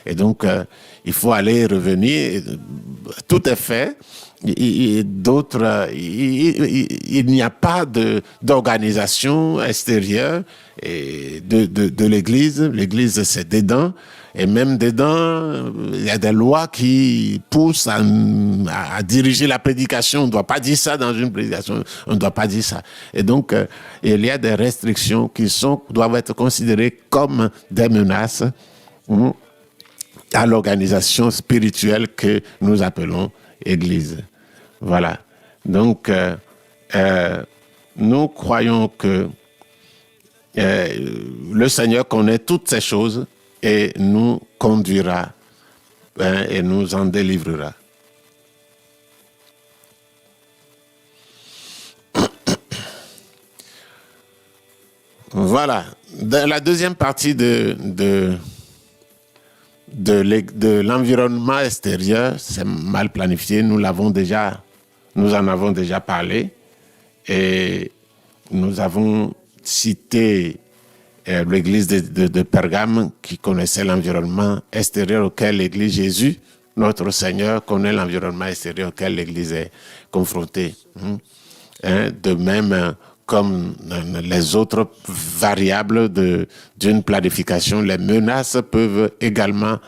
Et donc, il faut aller et revenir. Tout est fait. Il n'y a pas d'organisation extérieure de l'Église. L'Église, c'est dedans. Et même dedans, il y a des lois qui poussent à diriger la prédication. On ne doit pas dire ça dans une prédication. On ne doit pas dire ça. Et donc, il y a des restrictions qui doivent être considérées comme des menaces à l'organisation spirituelle que nous appelons Église. Voilà. Donc, nous croyons que le Seigneur connaît toutes ces choses et nous conduira et nous en délivrera. Voilà. Dans la deuxième partie de l'environnement extérieur, c'est mal planifié. Nous en avons déjà parlé et nous avons cité l'église de Pergame qui connaissait l'environnement extérieur auquel l'église Jésus, notre Seigneur, connaît l'environnement extérieur auquel l'église est confrontée. De même, comme les autres variables d'une planification, les menaces peuvent également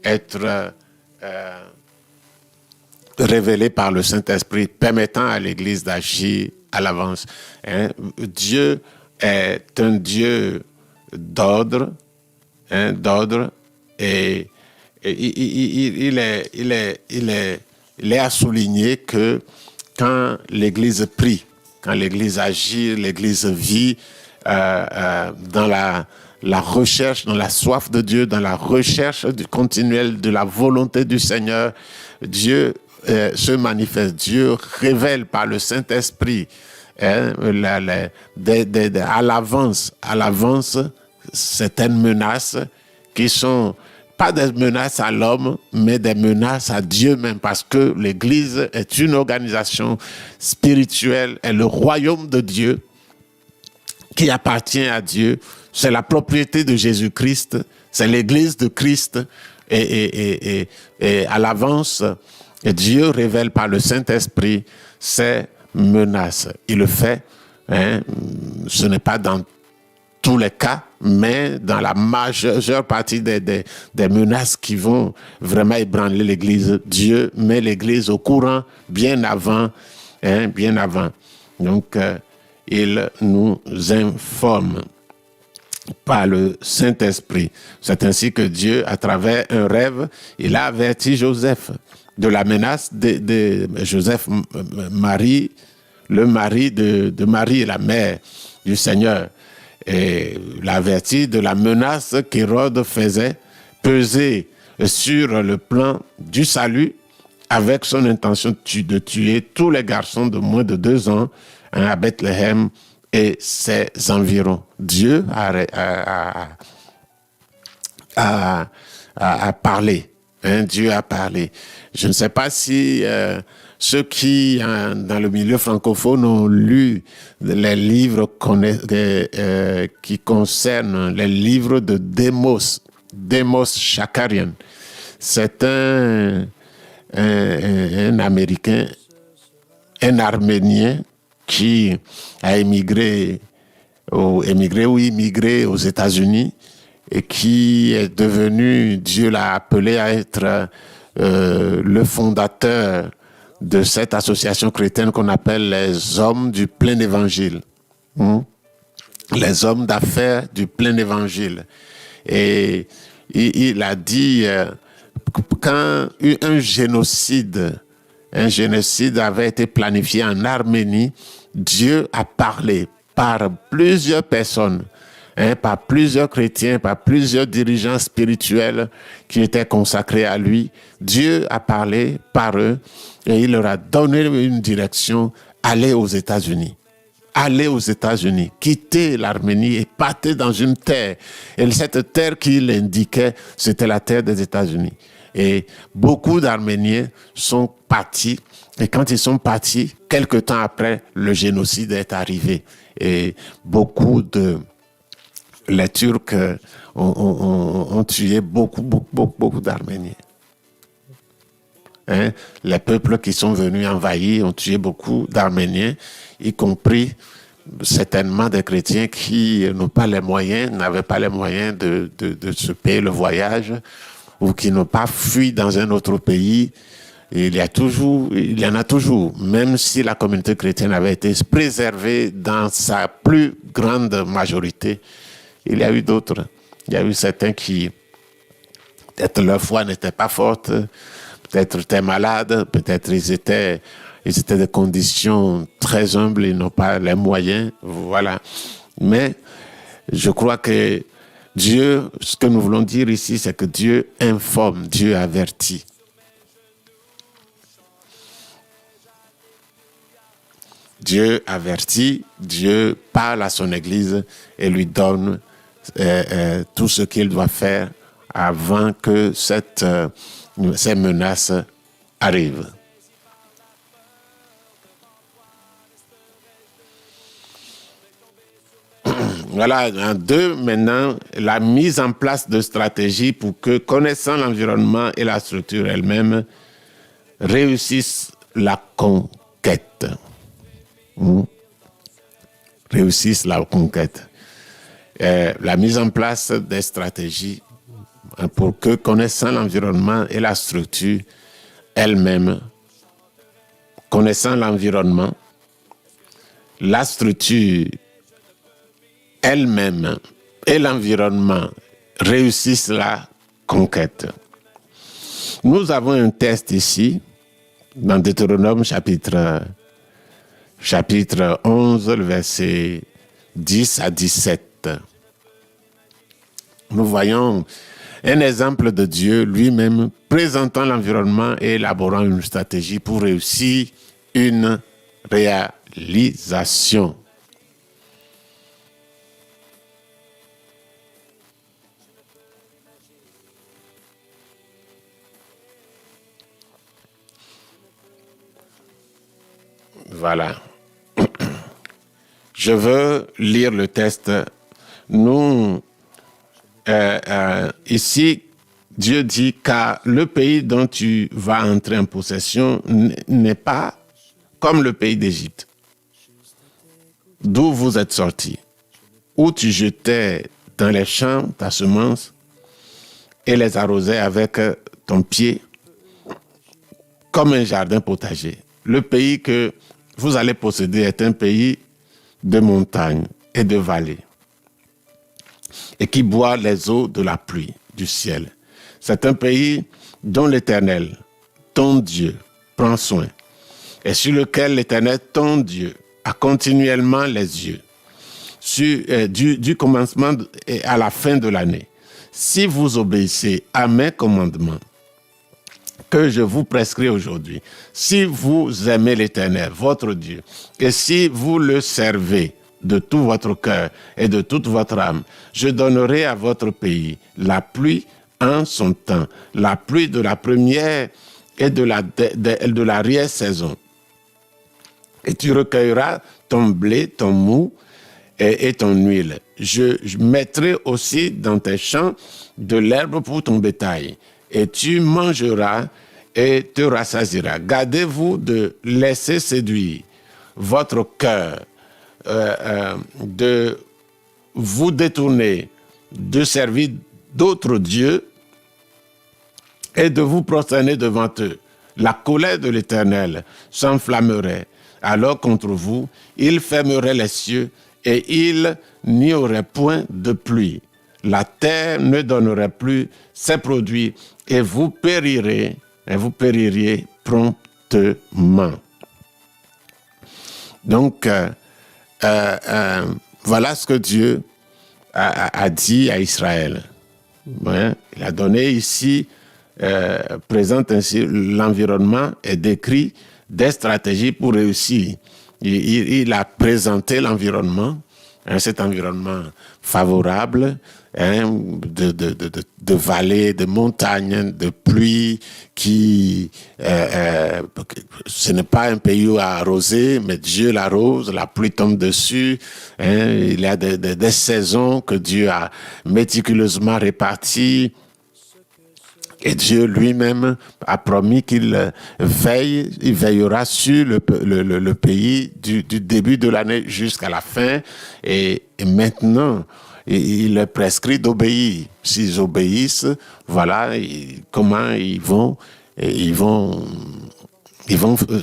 être révélées par le Saint-Esprit, permettant à l'Église d'agir à l'avance. Dieu est un Dieu d'ordre, et il est à souligner que quand l'Église prie, quand l'Église agit, l'Église vit dans la recherche, dans la soif de Dieu, dans la recherche continuelle de la volonté du Seigneur, Dieu se manifeste. Dieu révèle par le Saint-Esprit à l'avance certaines menaces qui sont pas des menaces à l'homme, mais des menaces à Dieu même, parce que l'Église est une organisation spirituelle, est le royaume de Dieu qui appartient à Dieu. C'est la propriété de Jésus-Christ, c'est l'Église de Christ, et à l'avance, Dieu révèle par le Saint-Esprit ces menaces. Il le fait, ce n'est pas dans tous les cas, mais dans la majeure partie des menaces qui vont vraiment ébranler l'Église, Dieu met l'Église au courant bien avant. Donc, il nous informe par le Saint-Esprit. C'est ainsi que Dieu, à travers un rêve, il a averti Joseph de la menace de Joseph, Marie, le mari de Marie, la mère du Seigneur. Et l'avertit de la menace qu'Hérode faisait peser sur le plan du salut avec son intention de tuer tous les garçons de moins de 2 ans à Bethléem et ses environs. Dieu a parlé. Dieu a parlé. Je ne sais pas si ceux qui, dans le milieu francophone, ont lu les livres qui concernent les livres de Demos Shakarian. C'est un Américain, un Arménien qui a immigré aux États-Unis et qui est devenu, Dieu l'a appelé à être le fondateur de cette association chrétienne qu'on appelle les hommes du plein évangile. Les hommes d'affaires du plein évangile. Et il a dit, quand un génocide avait été planifié en Arménie, Dieu a parlé par plusieurs personnes, par plusieurs chrétiens, par plusieurs dirigeants spirituels qui étaient consacrés à lui. Dieu a parlé par eux et il leur a donné une direction: aller aux États-Unis. Aller aux États-Unis, quitter l'Arménie et partir dans une terre. Et cette terre qu'il indiquait, c'était la terre des États-Unis. Et beaucoup d'Arméniens sont partis. Et quand ils sont partis, quelque temps après, le génocide est arrivé. Et beaucoup les Turcs ont tué beaucoup d'Arméniens. Les peuples qui sont venus envahir ont tué beaucoup d'Arméniens, y compris certainement des chrétiens qui n'ont pas les moyens, n'avaient pas les moyens de se payer le voyage, ou qui n'ont pas fui dans un autre pays. Il y en a toujours, même si la communauté chrétienne avait été préservée dans sa plus grande majorité. Il y a eu d'autres. Il y a eu certains qui, peut-être leur foi n'était pas forte, peut-être étaient malades, peut-être ils étaient des conditions très humbles, ils n'ont pas les moyens, voilà. Mais je crois que Dieu, ce que nous voulons dire ici, c'est que Dieu informe, Dieu avertit. Dieu avertit, Dieu parle à son Église et lui donne tout ce qu'il doit faire avant que ces menaces arrivent. Voilà, en 2, maintenant, la mise en place de stratégies pour que, connaissant l'environnement et la structure elle-même, réussissent la conquête. Réussissent la conquête. La mise en place des stratégies pour que, connaissant l'environnement et la structure elle-même, connaissant l'environnement, la structure elle-même et l'environnement réussissent la conquête. Nous avons un texte ici, dans Deutéronome chapitre 11, le verset 10 à 17. nous voyons un exemple de Dieu lui-même présentant l'environnement et élaborant une stratégie pour réussir une réalisation. Voilà. Je veux lire le texte. Nous, ici, Dieu dit, car le pays dont tu vas entrer en possession n'est pas comme le pays d'Égypte, d'où vous êtes sortis, où tu jetais dans les champs ta semence et les arrosais avec ton pied comme un jardin potager. Le pays que vous allez posséder est un pays de montagnes et de vallées et qui boit les eaux de la pluie du ciel. C'est un pays dont l'Éternel, ton Dieu, prend soin et sur lequel l'Éternel, ton Dieu, a continuellement les yeux du commencement et à la fin de l'année. Si vous obéissez à mes commandements que je vous prescris aujourd'hui, si vous aimez l'Éternel, votre Dieu, et si vous le servez de tout votre cœur et de toute votre âme, je donnerai à votre pays la pluie en son temps, la pluie de la première et de l'arrière-saison. Et tu recueilleras ton blé, ton mou et ton huile. Je mettrai aussi dans tes champs de l'herbe pour ton bétail, et tu mangeras et te rassasieras. Gardez-vous de laisser séduire votre cœur, de vous détourner, de servir d'autres dieux et de vous prosterner devant eux. La colère de l'Éternel s'enflammerait alors contre vous, il fermerait les cieux et il n'y aurait point de pluie. La terre ne donnerait plus ses produits et vous péririez promptement. Donc, voilà ce que Dieu a dit à Israël. Ouais, il a donné ici, présente ainsi l'environnement et décrit des stratégies pour réussir. Il a présenté l'environnement, cet environnement favorable, de vallées, de montagnes, de pluie, qui ce n'est pas un pays arrosé, mais Dieu l'arrose, la pluie tombe dessus. Il y a des saisons que Dieu a méticuleusement réparties. Et Dieu lui-même a promis qu'il veillera sur le pays du début de l'année jusqu'à la fin. Et maintenant, il leur prescrit d'obéir. S'ils obéissent, voilà comment ils vont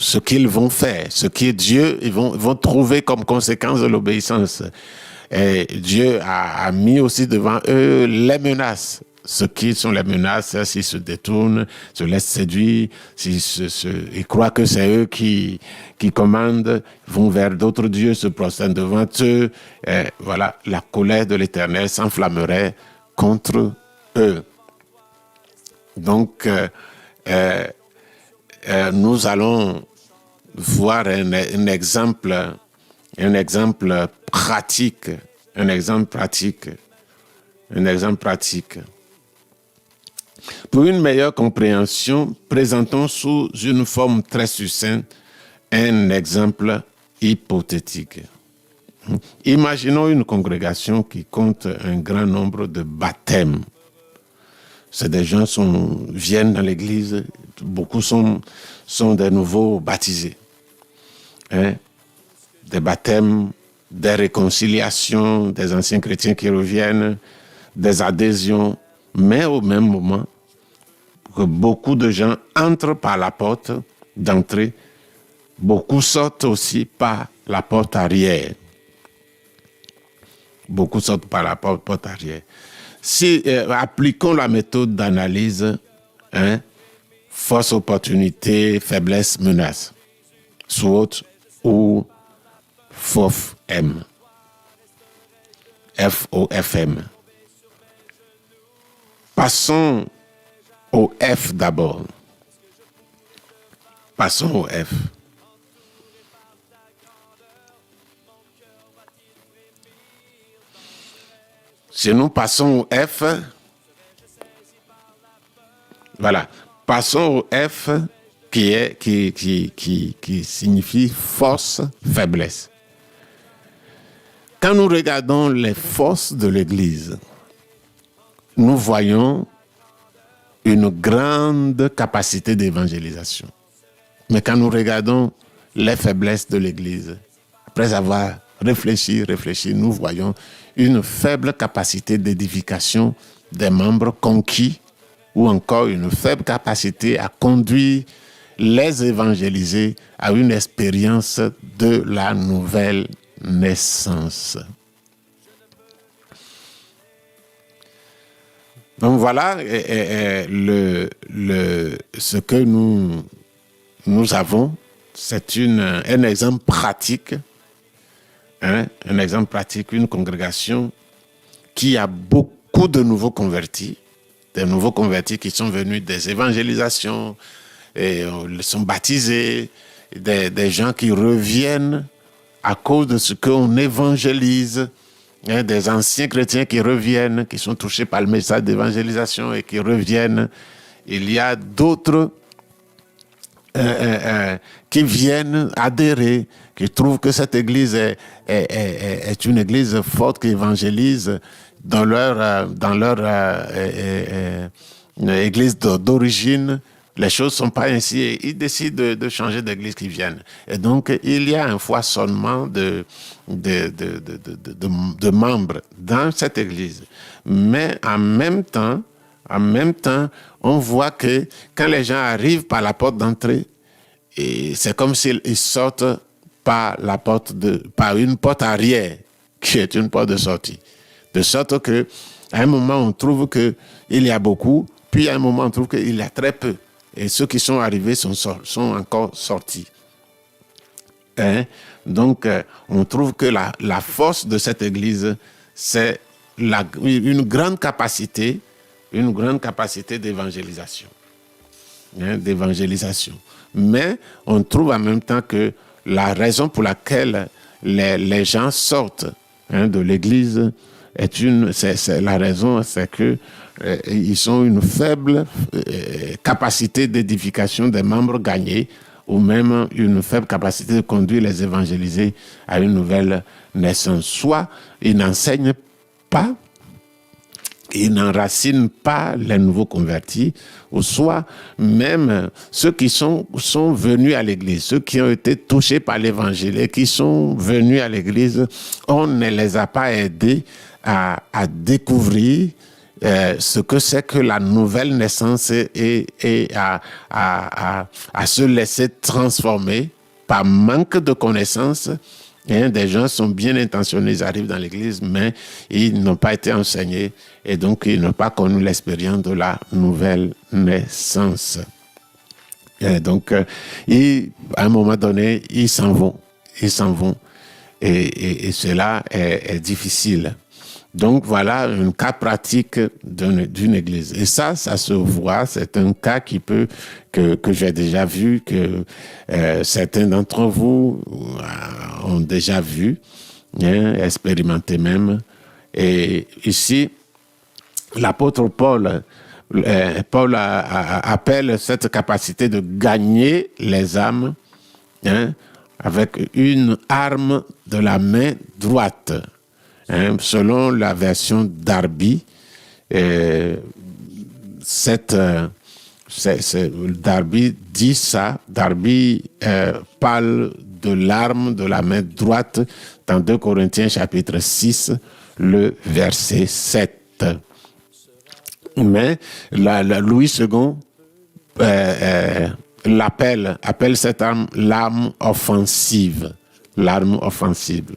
ce qu'ils vont faire, ce qui est Dieu, ils vont trouver comme conséquence de l'obéissance. Et Dieu a mis aussi devant eux les menaces. Ce qui sont les menaces, s'ils se détournent, se laissent séduire, ils croient que c'est eux qui commandent, vont vers d'autres dieux, se prosternent devant eux. Et voilà, la colère de l'Éternel s'enflammerait contre eux. Donc, nous allons voir un exemple pratique. Pour une meilleure compréhension, présentons sous une forme très succincte un exemple hypothétique. Imaginons une congrégation qui compte un grand nombre de baptêmes. Des gens viennent dans l'église, beaucoup sont des nouveaux baptisés. Des baptêmes, des réconciliations, des anciens chrétiens qui reviennent, des adhésions, mais au même moment, que beaucoup de gens entrent par la porte d'entrée, beaucoup sortent aussi par la porte arrière. Si appliquons la méthode d'analyse, force, opportunité, faiblesse, menace, SWOT ou FOFM. FOFM. Passons au F d'abord. Passons au F. Si nous passons au F, voilà, passons au F qui signifie force, faiblesse. Quand nous regardons les forces de l'Église, nous voyons une grande capacité d'évangélisation. Mais quand nous regardons les faiblesses de l'Église, après avoir réfléchi, nous voyons une faible capacité d'édification des membres conquis ou encore une faible capacité à conduire les évangélisés à une expérience de la nouvelle naissance. Donc voilà ce que nous avons, c'est un exemple pratique, un exemple pratique, une congrégation qui a beaucoup de nouveaux convertis, des nouveaux convertis qui sont venus des évangélisations, et sont baptisés, des gens qui reviennent à cause de ce qu'on évangélise, des anciens chrétiens qui reviennent, qui sont touchés par le message d'évangélisation et qui reviennent. Il y a d'autres qui viennent adhérer, qui trouvent que cette église est une église forte qui évangélise dans leur église d'origine. Les choses ne sont pas ainsi et ils décident de changer d'église qui viennent. Et donc, il y a un foisonnement de membres dans cette église. Mais en même temps, on voit que quand les gens arrivent par la porte d'entrée, et c'est comme s'ils sortent par une porte arrière, qui est une porte de sortie. De sorte qu'à un moment, on trouve qu'il y a beaucoup, puis à un moment, on trouve qu'il y a très peu. Et ceux qui sont arrivés sont encore sortis. Donc, on trouve que la force de cette église, c'est une grande capacité d'évangélisation. Mais on trouve en même temps que la raison pour laquelle les gens sortent de l'église la raison, c'est que ils ont une faible capacité d'édification des membres gagnés, ou même une faible capacité de conduire les évangélisés à une nouvelle naissance. Soit ils n'enseignent pas, ils n'enracinent pas les nouveaux convertis, ou soit même ceux qui sont venus à l'église, ceux qui ont été touchés par l'évangile et qui sont venus à l'église, on ne les a pas aidés à découvrir ce que c'est que la nouvelle naissance et à se laisser transformer par manque de connaissances. Des gens sont bien intentionnés, ils arrivent dans l'église, mais ils n'ont pas été enseignés et donc ils n'ont pas connu l'expérience de la nouvelle naissance. Et donc, à un moment donné, ils s'en vont. Et cela est difficile. Donc, voilà un cas pratique d'une église. Et ça se voit, c'est un cas que j'ai déjà vu, que certains d'entre vous ont déjà vu, expérimenté même. Et ici, l'apôtre Paul appelle cette capacité de gagner les âmes avec une arme de la main droite. Selon la version Darby, Darby dit ça. Darby parle de l'arme de la main droite dans 2 Corinthiens chapitre 6, le verset 7. Mais Louis II appelle cette arme l'arme offensive. L'arme offensive.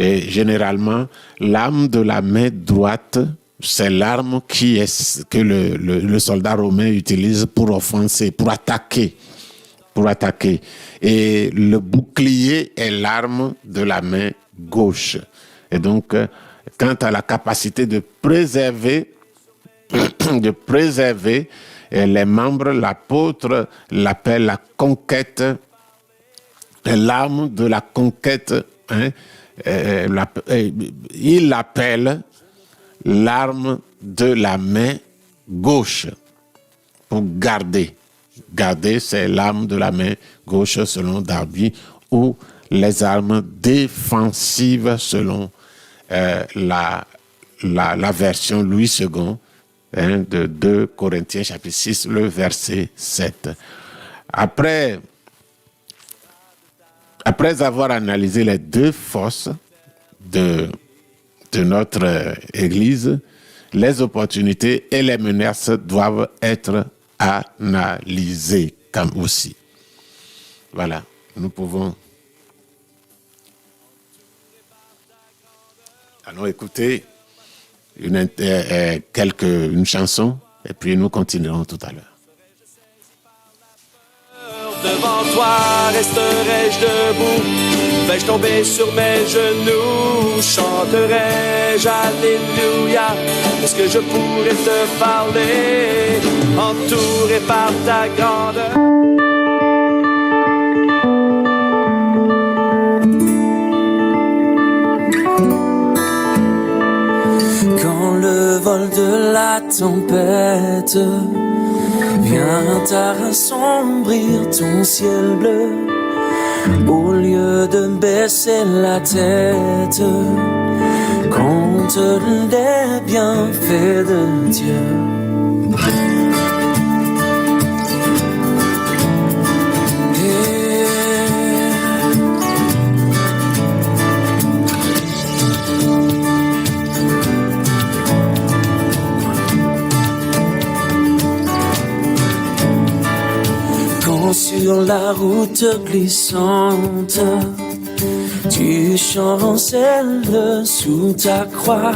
Et généralement, l'arme de la main droite, c'est l'arme que le soldat romain utilise pour offenser, pour attaquer. Et le bouclier est l'arme de la main gauche. Et donc, quant à la capacité de préserver de préserver les membres. L'apôtre l'appelle la conquête, l'arme de la conquête. Hein, il l'appelle l'arme de la main gauche pour garder. Garder, c'est l'arme de la main gauche selon Darby, ou les armes défensives selon la version Louis II, hein, de 2 Corinthiens chapitre 6, le verset 7. Après avoir analysé les 2 forces de notre Église, les opportunités et les menaces doivent être analysées comme aussi. Voilà, nous pouvons. Allons écouter une chanson et puis nous continuerons tout à l'heure. Devant toi resterai-je debout, vais-je tomber sur mes genoux, chanterai-je Alléluia, est-ce que je pourrais te parler, entouré par ta grandeur. Quand le vol de la tempête vient assombrir ton ciel bleu, au lieu de baisser la tête, compte les bienfaits de Dieu. Sur la route glissante, tu chancelles sous ta croix.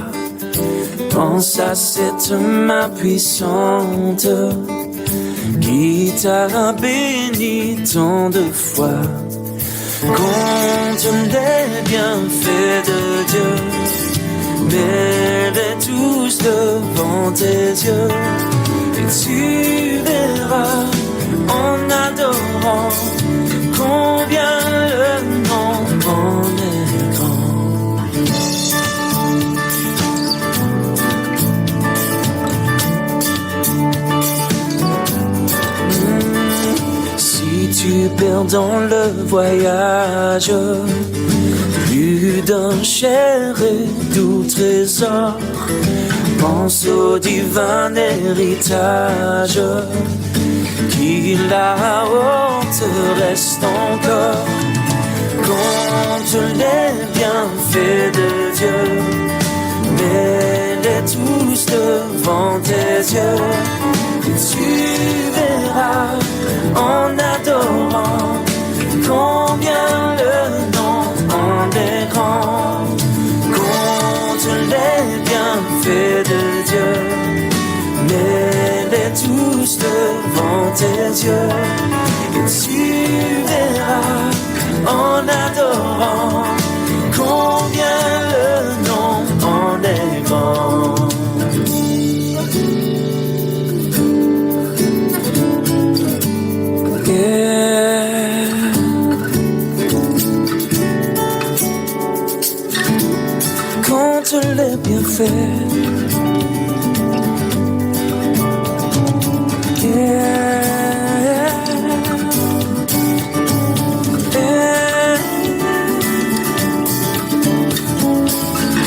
Pense à cette main puissante qui t'a béni tant de fois. Compte les bienfaits de Dieu, mets-les tous devant tes yeux, et tu verras en adorant combien le nom en est grand. Si tu perds dans le voyage plus d'un cher et doux trésor, pense au divin héritage qui là-haut te reste encore. Compte les bienfaits de Dieu, mets-les tous devant tes yeux, et tu verras en adorant combien le nom en est grand. Compte les bienfaits de Dieu, mets-les tous devant tes yeux, et tu verras en adorant combien le nom en est grand. Yeah. Compte les bienfaits.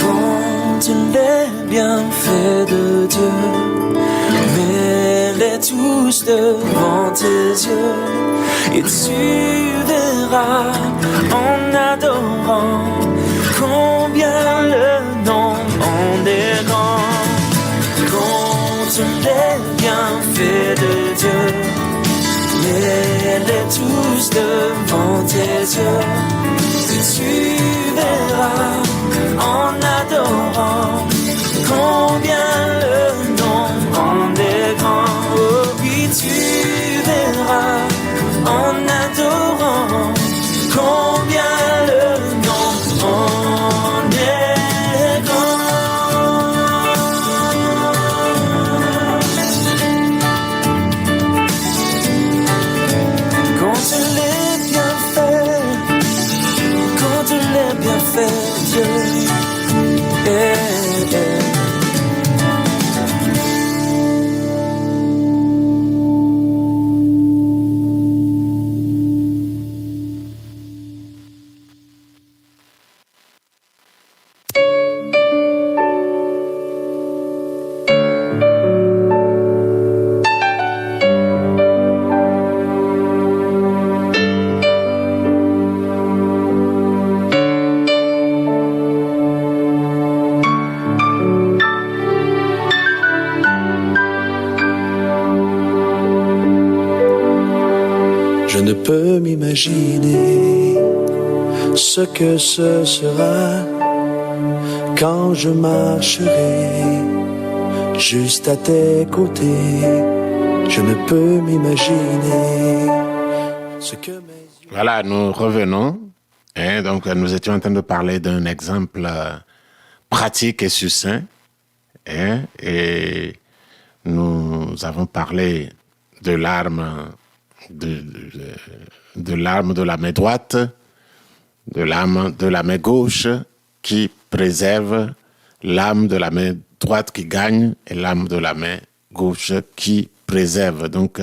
Compte les bienfaits de Dieu, mets-les tous devant tes yeux, et tu verras en adorant combien le nom en est grand. Compte les bienfaits de Dieu, mets-les tous devant tes yeux, et tu verras en adorant combien le nom en est grand. Oh, oui, tu verras en adorant combien le nom en est grand. les bienfaits de Dieu. Je ne peux m'imaginer ce que ce sera quand je marcherai juste à tes côtés. Je ne peux m'imaginer ce que mes yeux... Voilà, nous revenons. Donc, nous étions en train de parler d'un exemple pratique et succinct. Et nous avons parlé de l'arme de l'arme de la main droite, de l'arme de la main gauche qui préserve, l'arme de la main droite qui gagne et l'arme de la main gauche qui préserve. Donc,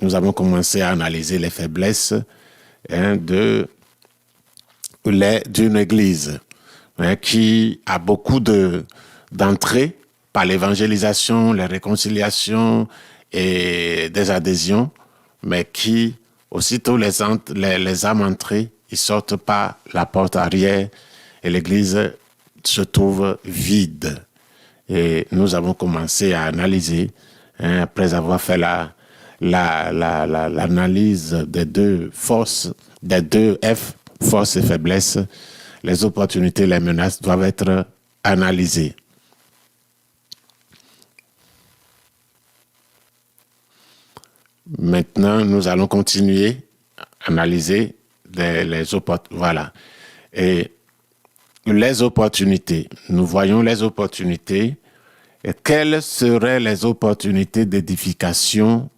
nous avons commencé à analyser les faiblesses d'une église qui a beaucoup d'entrées par l'évangélisation, les réconciliations et des adhésions, mais qui, aussitôt les âmes entrées, ils sortent par la porte arrière et l'église se trouve vide. Et nous avons commencé à analyser, après avoir fait l'analyse des deux forces, des deux F, force et faiblesse, les opportunités, les menaces doivent être analysées. Maintenant, nous allons continuer à analyser les opportunités. Voilà. Et les opportunités. Nous voyons les opportunités. Et quelles seraient les opportunités d'édification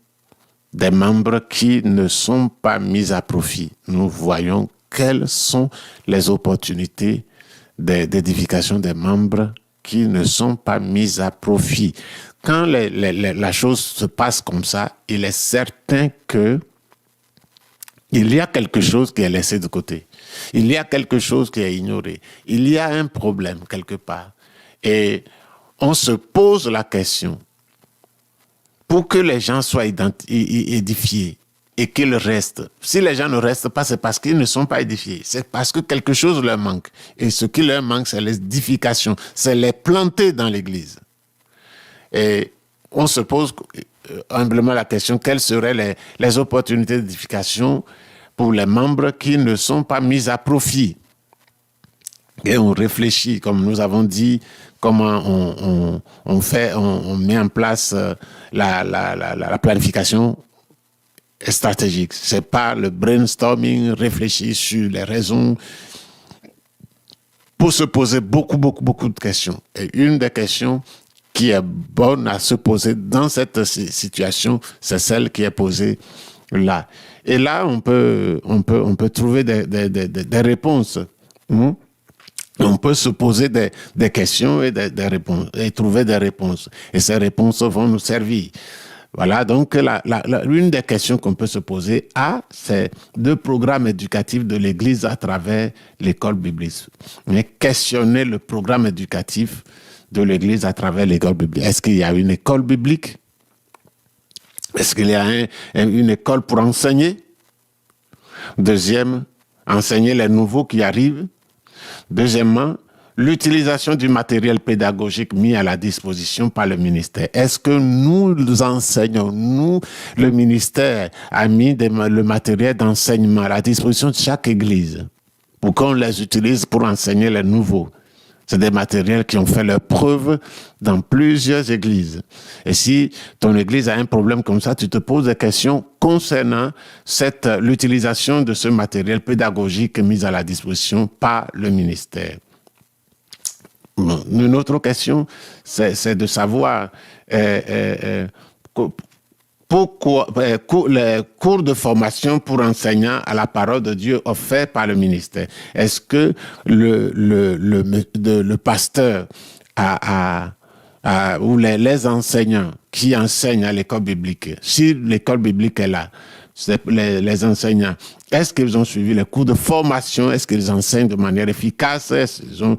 des membres qui ne sont pas mis à profit? Nous voyons quelles sont les opportunités d'édification des membres qui ne sont pas mis à profit. Quand la chose se passe comme ça, il est certain que il y a quelque chose qui est laissé de côté. Il y a quelque chose qui est ignoré. Il y a un problème quelque part. Et on se pose la question, pour que les gens soient édifiés et qu'ils restent. Si les gens ne restent pas, c'est parce qu'ils ne sont pas édifiés. C'est parce que quelque chose leur manque. Et ce qui leur manque, c'est l'édification. C'est les planter dans l'église. Et on se pose humblement la question, quelles seraient les opportunités d'édification pour les membres qui ne sont pas mis à profit? Et on réfléchit, comme nous avons dit, comment on met en place la planification stratégique. C'est pas le brainstorming, réfléchir sur les raisons, pour se poser beaucoup de questions. Et une des questions qui est bonne à se poser dans cette situation, c'est celle qui est posée là. Et là, on peut trouver des réponses. On peut se poser des questions et des réponses, et trouver des réponses. Et ces réponses vont nous servir. Voilà, donc l'une des questions qu'on peut se poser, c'est le programme éducatif de l'Église à travers l'école biblique. Mais questionner le programme éducatif de l'Église à travers l'école biblique. Est-ce qu'il y a une école biblique? Est-ce qu'il y a une école pour enseigner? Deuxième, enseigner les nouveaux qui arrivent. Deuxièmement, l'utilisation du matériel pédagogique mis à la disposition par le ministère. Est-ce que nous enseignons, le ministère a mis le matériel d'enseignement à la disposition de chaque église pour qu'on les utilise pour enseigner les nouveaux? C'est des matériels qui ont fait leur preuve dans plusieurs églises. Et si ton église a un problème comme ça, tu te poses des questions concernant l'utilisation de ce matériel pédagogique mis à la disposition par le ministère. Une autre question, c'est de savoir les cours de formation pour enseignants à la parole de Dieu offerts par le ministère. Est-ce que le pasteur ou les enseignants qui enseignent à l'école biblique, si l'école biblique est là, les enseignants, est-ce qu'ils ont suivi les cours de formation? Est-ce qu'ils enseignent de manière efficace? Est-ce qu'ils ont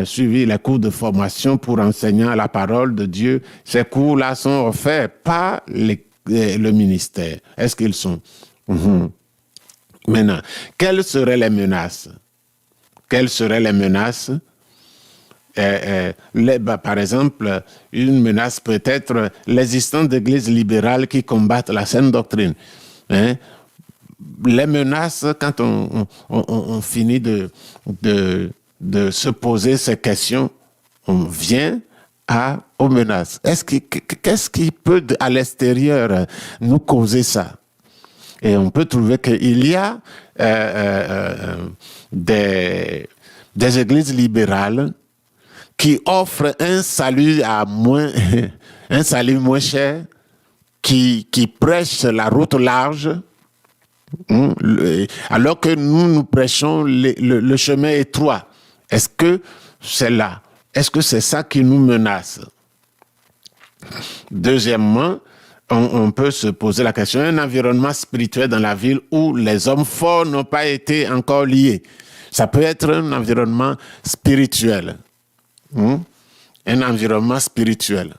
suivi les cours de formation pour enseignants à la parole de Dieu? Ces cours-là sont offerts par le ministère. Est-ce qu'ils sont? Maintenant, quelles seraient les menaces? Quelles seraient les menaces? Par exemple, une menace peut être l'existence d'églises libérales qui combattent la saine doctrine. Les menaces, quand on finit de se poser ces questions, on vient aux menaces. Qu'est-ce qui peut, à l'extérieur, nous causer ça? Et on peut trouver qu'il y a des églises libérales qui offrent un salut moins cher, qui prêchent la route large, alors que nous prêchons le chemin étroit. Est-ce que c'est là? Est-ce que c'est ça qui nous menace? Deuxièmement, on peut se poser la question, un environnement spirituel dans la ville où les hommes forts n'ont pas été encore liés. Ça peut être un environnement spirituel. Un environnement spirituel.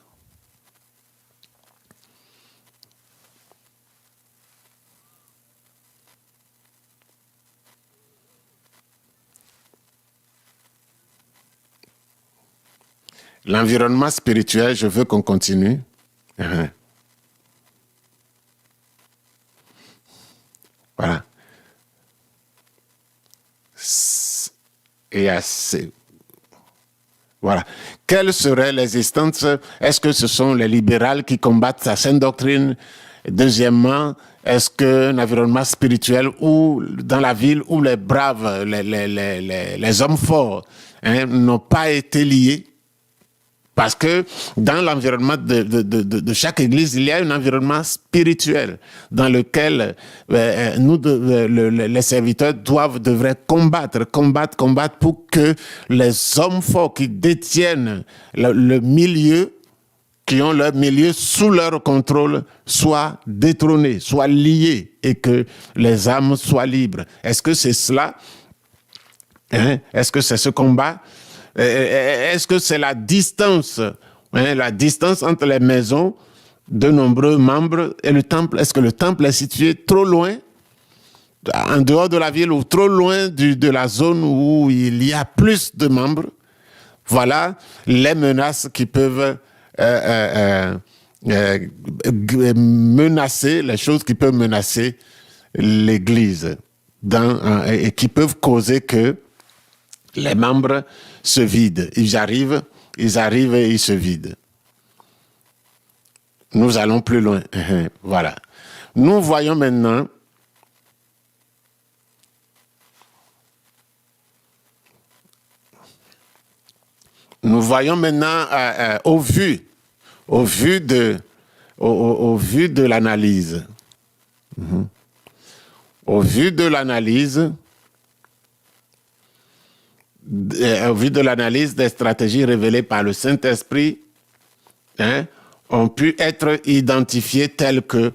L'environnement spirituel, je veux qu'on continue. Voilà. Et assez. Voilà. Quelles seraient les instances? Est-ce que ce sont les libérales qui combattent la saine doctrine? Deuxièmement, est-ce qu'un environnement spirituel où, dans la ville où les braves, les hommes forts n'ont pas été liés? Parce que dans l'environnement de chaque église, il y a un environnement spirituel dans lequel les serviteurs devraient combattre pour que les hommes forts qui détiennent le milieu, qui ont leur milieu sous leur contrôle, soient détrônés, soient liés et que les âmes soient libres. Est-ce que c'est cela? Est-ce que c'est ce combat? Est-ce que c'est la distance entre les maisons de nombreux membres et le temple? Est-ce que le temple est situé trop loin, en dehors de la ville, ou trop loin de la zone où il y a plus de membres? Voilà les menaces qui peuvent menacer, les choses qui peuvent menacer l'Église et qui peuvent causer que les membres se vident. Ils arrivent et ils se vident. Nous allons plus loin. Voilà. Nous voyons maintenant au vu de l'analyse. Au vu de l'analyse des stratégies révélées par le Saint-Esprit, ont pu être identifiées telles que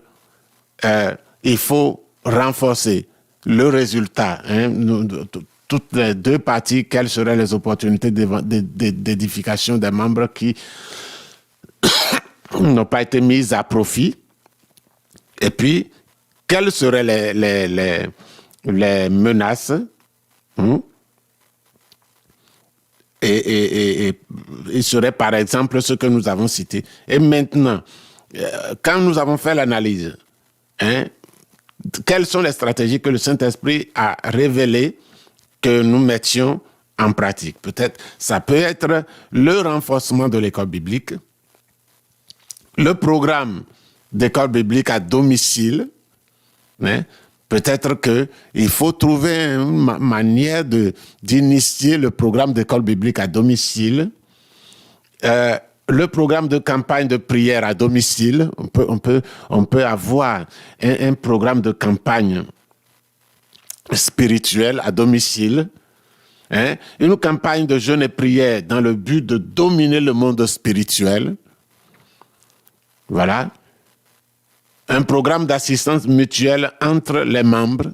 il faut renforcer le résultat. Toutes les deux parties, quelles seraient les opportunités d'édification des membres qui n'ont pas été mises à profit? Et puis, quelles seraient les menaces? Et il serait par exemple ce que nous avons cité. Et maintenant, quand nous avons fait l'analyse, quelles sont les stratégies que le Saint-Esprit a révélées que nous mettions en pratique? Peut-être, ça peut être le renforcement de l'école biblique, le programme d'école biblique à domicile, peut-être qu'il faut trouver une manière d'initier le programme d'école biblique à domicile. le programme de campagne de prière à domicile. On peut avoir un programme de campagne spirituelle à domicile. Une campagne de jeûne et prière dans le but de dominer le monde spirituel. Voilà. Un programme d'assistance mutuelle entre les membres.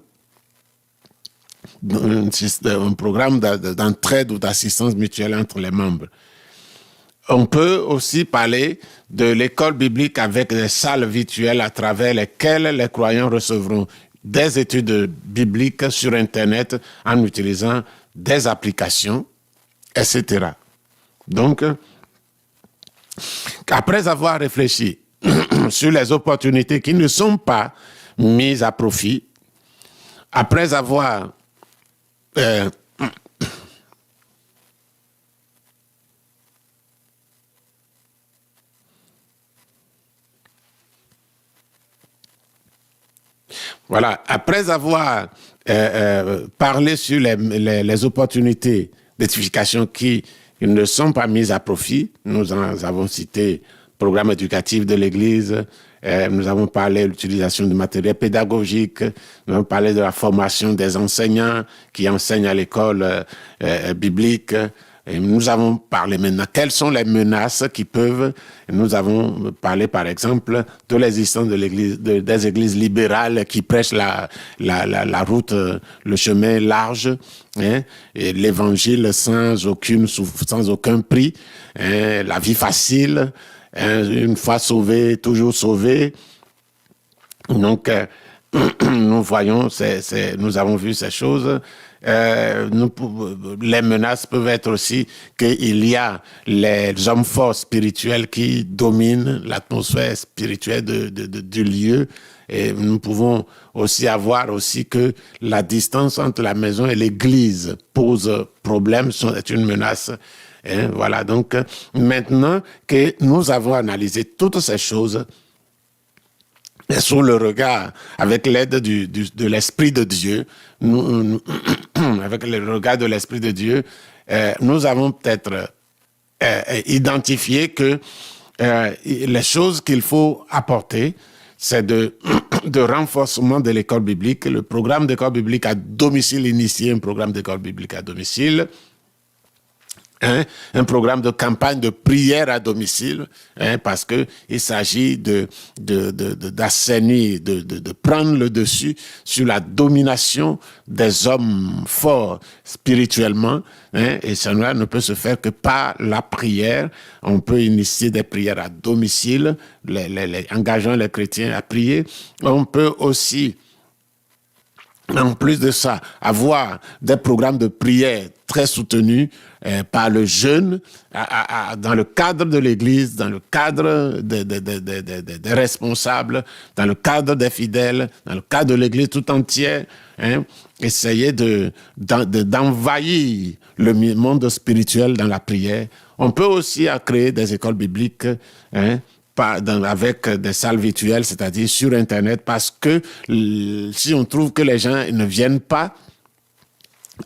Un programme d'entraide ou d'assistance mutuelle entre les membres. On peut aussi parler de l'école biblique avec des salles virtuelles à travers lesquelles les croyants recevront des études bibliques sur Internet en utilisant des applications, etc. Donc, après avoir réfléchi sur les opportunités qui ne sont pas mises à profit, après avoir voilà, après avoir parlé sur les opportunités d'édification qui ne sont pas mises à profit, nous avons cité le programme éducatif de l'Église, nous avons parlé de l'utilisation du matériel pédagogique, nous avons parlé de la formation des enseignants qui enseignent à l'école biblique. Et nous avons parlé maintenant, quelles sont les menaces qui peuvent... Nous avons parlé, par exemple, de l'existence des églises libérales qui prêchent la route, le chemin large, et l'évangile sans aucun prix, la vie facile, une fois sauvé, toujours sauvé. Donc, nous voyons, nous avons vu ces choses. Les menaces peuvent être aussi qu'il y a les hommes forts spirituels qui dominent l'atmosphère spirituelle du lieu. Et nous pouvons aussi avoir aussi que la distance entre la maison et l'église pose problème, est une menace. Voilà, donc maintenant que nous avons analysé toutes ces choses, et sous le regard, avec l'aide de l'Esprit de Dieu, avec le regard de l'Esprit de Dieu, nous avons peut-être identifié que les choses qu'il faut apporter, c'est de renforcement de l'école biblique, le programme d'école biblique à domicile initié, un programme d'école biblique à domicile, un programme de campagne de prière à domicile, parce que il s'agit d'assainir, de prendre le dessus sur la domination des hommes forts spirituellement, et cela ne peut se faire que par la prière. On peut initier des prières à domicile, engageant les chrétiens à prier. On peut aussi, en plus de ça, avoir des programmes de prière très soutenus par le jeûne, dans le cadre de l'Église, dans le cadre des responsables, dans le cadre des fidèles, dans le cadre de l'Église tout entière, essayer d'envahir le monde spirituel dans la prière. On peut aussi créer des écoles bibliques, avec des salles virtuelles, c'est-à-dire sur Internet, parce que si on trouve que les gens ne viennent pas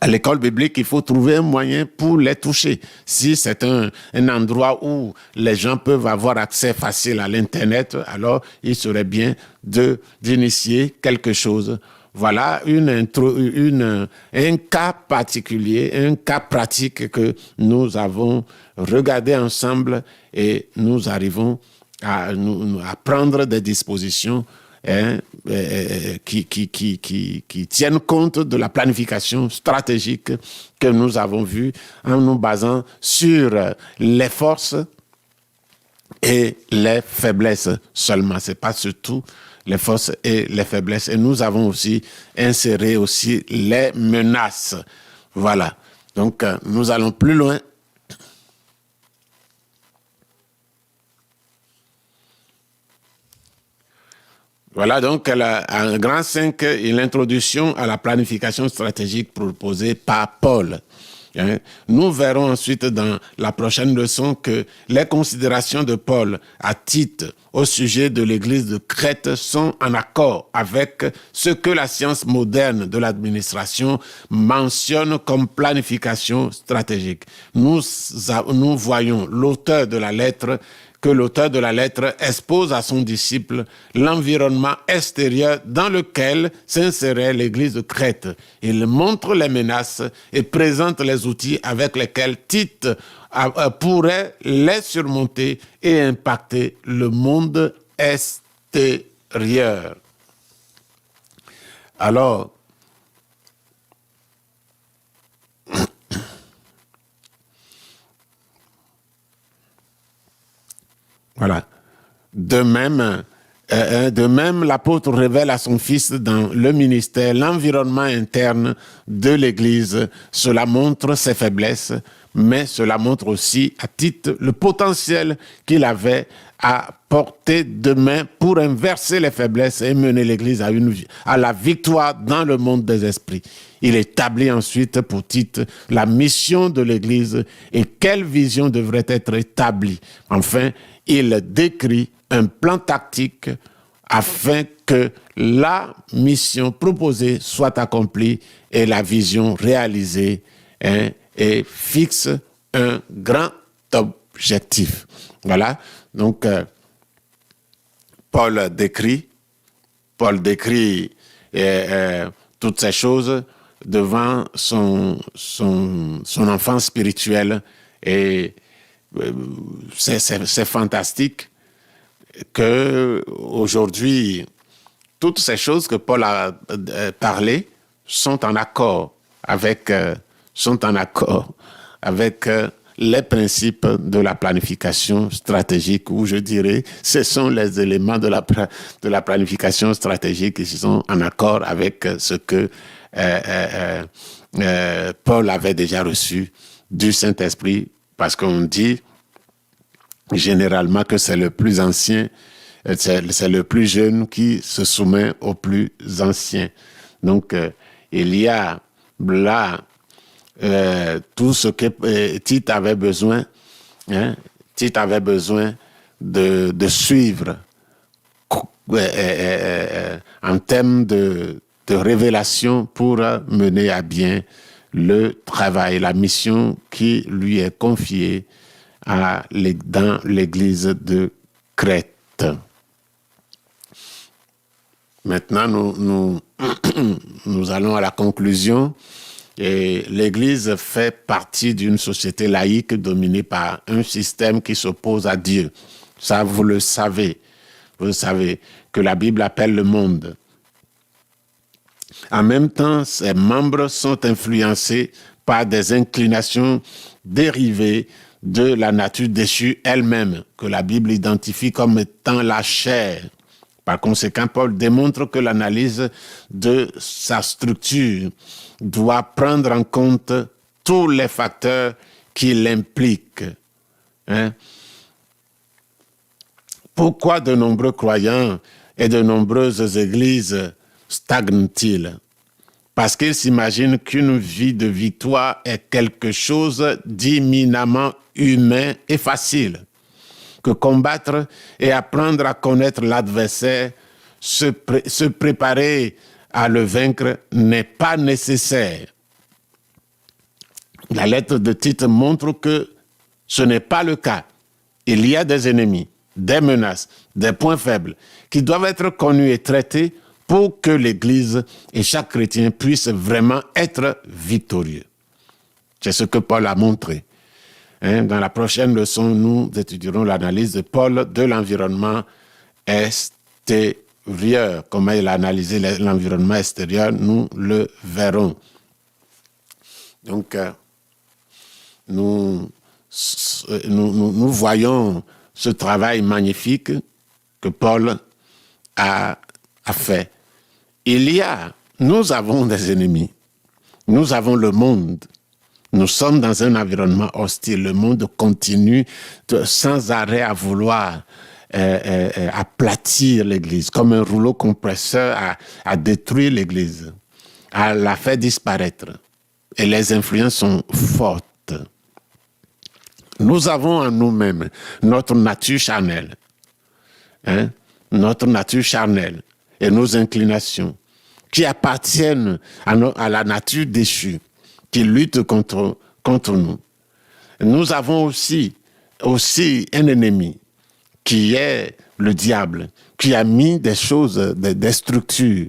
à l'école biblique, il faut trouver un moyen pour les toucher. Si c'est un endroit où les gens peuvent avoir accès facile à l'Internet, alors il serait bien d'initier quelque chose. Voilà un cas particulier, un cas pratique que nous avons regardé ensemble et nous arrivons à prendre des dispositions qui tiennent compte de la planification stratégique que nous avons vue en nous basant sur les forces et les faiblesses seulement. C'est pas surtout les forces et les faiblesses. Et nous avons aussi inséré aussi les menaces. Voilà. Donc, nous allons plus loin. Voilà donc un grand 5, l'introduction à la planification stratégique proposée par Paul. Nous verrons ensuite dans la prochaine leçon que les considérations de Paul à Tite au sujet de l'église de Crète sont en accord avec ce que la science moderne de l'administration mentionne comme planification stratégique. Nous voyons que l'auteur de la lettre expose à son disciple l'environnement extérieur dans lequel s'insérait l'église de Crète. Il montre les menaces et présente les outils avec lesquels Tite pourrait les surmonter et impacter le monde extérieur. Alors, voilà. De même, l'apôtre révèle à son fils dans le ministère l'environnement interne de l'Église. Cela montre ses faiblesses, mais cela montre aussi à Tite le potentiel qu'il avait à porter de main pour inverser les faiblesses et mener l'Église à la victoire dans le monde des esprits. Il établit ensuite pour Tite la mission de l'Église et quelle vision devrait être établie. Enfin, il décrit un plan tactique afin que la mission proposée soit accomplie et la vision réalisée, et fixe un grand objectif. Voilà, donc Paul décrit toutes ces choses devant son enfant spirituel, et c'est fantastique que aujourd'hui toutes ces choses que Paul a parlé sont en accord avec les principes de la planification stratégique, ou je dirais, ce sont les éléments de la planification stratégique qui sont en accord avec ce que Paul avait déjà reçu du Saint-Esprit, parce qu'on dit généralement que c'est le plus ancien, c'est le plus jeune qui se soumet au plus ancien. Donc, il y a là tout ce que Tite avait besoin. Tite avait besoin de suivre en termes de révélation pour mener à bien le travail, la mission qui lui est confiée dans l'église de Crète. Maintenant, nous allons à la conclusion. Et l'Église fait partie d'une société laïque dominée par un système qui s'oppose à Dieu. Ça, vous le savez. Vous savez que la Bible appelle le monde. En même temps, ses membres sont influencés par des inclinations dérivées de la nature déchue elle-même, que la Bible identifie comme étant la chair. Par conséquent, Paul démontre que l'analyse de sa structure doit prendre en compte tous les facteurs qui l'impliquent. Pourquoi de nombreux croyants et de nombreuses églises stagnent-ils? Parce qu'ils s'imaginent qu'une vie de victoire est quelque chose d'éminemment humain et facile, que combattre et apprendre à connaître l'adversaire, se préparer à le vaincre n'est pas nécessaire. La lettre de Tite montre que ce n'est pas le cas. Il y a des ennemis, des menaces, des points faibles qui doivent être connus et traités pour que l'Église et chaque chrétien puissent vraiment être victorieux. C'est ce que Paul a montré. Dans la prochaine leçon, nous étudierons l'analyse de Paul de l'environnement extérieur. Comment il a analysé l'environnement extérieur, nous le verrons. Donc, nous voyons ce travail magnifique que Paul a fait. Nous avons des ennemis. Nous avons le monde. Nous sommes dans un environnement hostile. Le monde continue sans arrêt à vouloir aplatir l'Église, comme un rouleau compresseur à détruire l'Église, à la faire disparaître. et les influences sont fortes. Nous avons en nous-mêmes notre nature charnelle, notre nature charnelle et nos inclinations qui appartiennent à la nature déchue, qui lutte contre nous. Nous avons aussi un ennemi qui est le diable, qui a mis des choses, des structures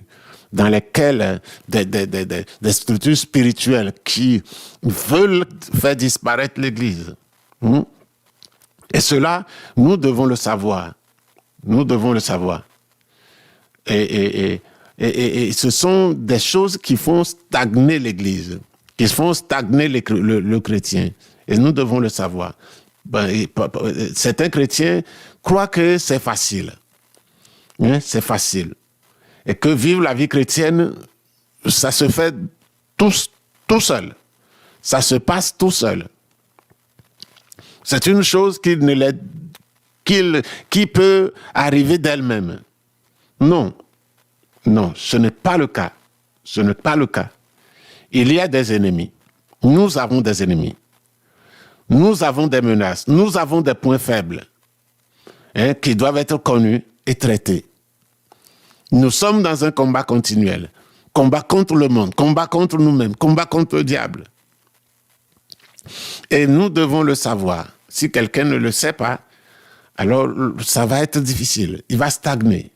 dans lesquelles, des structures spirituelles qui veulent faire disparaître l'Église. Et cela, nous devons le savoir. Nous devons le savoir. Et ce sont des choses qui font stagner l'Église, qui font stagner le chrétien. Et nous devons le savoir. Certains chrétiens croient que c'est facile. C'est facile. Et que vivre la vie chrétienne, ça se fait tout seul. Ça se passe tout seul. C'est une chose qui peut arriver d'elle-même. Non, ce n'est pas le cas. Ce n'est pas le cas. Il y a des ennemis. Nous avons des ennemis. Nous avons des menaces. Nous avons des points faibles qui doivent être connus et traités. Nous sommes dans un combat continuel. Combat contre le monde, combat contre nous-mêmes, combat contre le diable. Et nous devons le savoir. Si quelqu'un ne le sait pas, alors ça va être difficile. Il va stagner.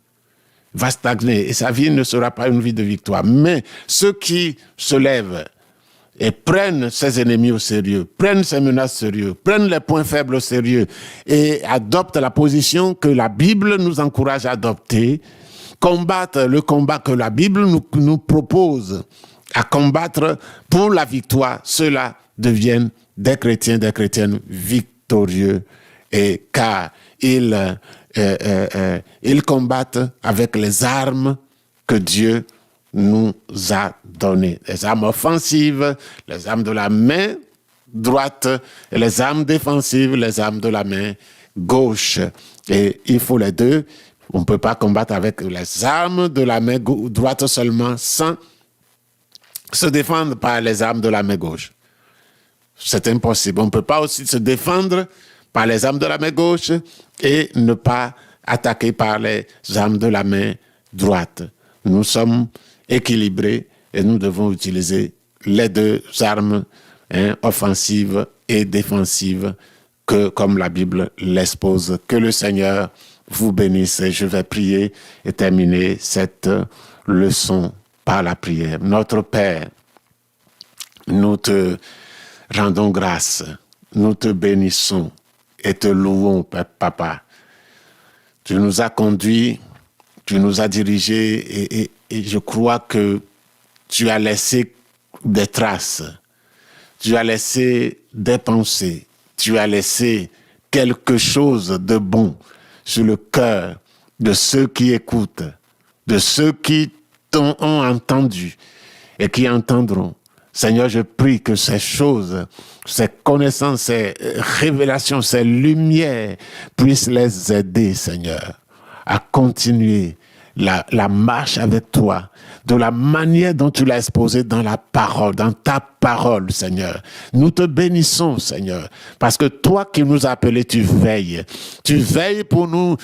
Et sa vie ne sera pas une vie de victoire. Mais ceux qui se lèvent et prennent ses ennemis au sérieux, prennent ses menaces au sérieux, prennent les points faibles au sérieux et adoptent la position que la Bible nous encourage à adopter, combattent le combat que la Bible nous propose à combattre pour la victoire, ceux-là deviennent des chrétiens, des chrétiennes victorieux, et car ils combattent avec les armes que Dieu nous a données. Les armes offensives, les armes de la main droite, et les armes défensives, les armes de la main gauche. Et il faut les deux. On ne peut pas combattre avec les armes de la main droite seulement sans se défendre par les armes de la main gauche. C'est impossible. On ne peut pas aussi se défendre par les armes de la main gauche et ne pas attaquer par les armes de la main droite. Nous sommes équilibrés et nous devons utiliser les deux armes offensives et défensives comme la Bible l'expose. Que le Seigneur vous bénisse. Et je vais prier et terminer cette leçon par la prière. Notre Père, nous te rendons grâce, nous te bénissons et te louons, Papa. Tu nous as conduits, tu nous as dirigés et je crois que tu as laissé des traces, tu as laissé des pensées, tu as laissé quelque chose de bon sur le cœur de ceux qui écoutent, de ceux qui t'ont entendu et qui entendront. Seigneur, je prie que ces choses, ces connaissances, ces révélations, ces lumières puissent les aider, Seigneur, à continuer la marche avec toi, de la manière dont tu l'as exposé dans la parole, dans ta parole, Seigneur. Nous te bénissons, Seigneur, parce que toi qui nous as appelés, tu veilles pour nous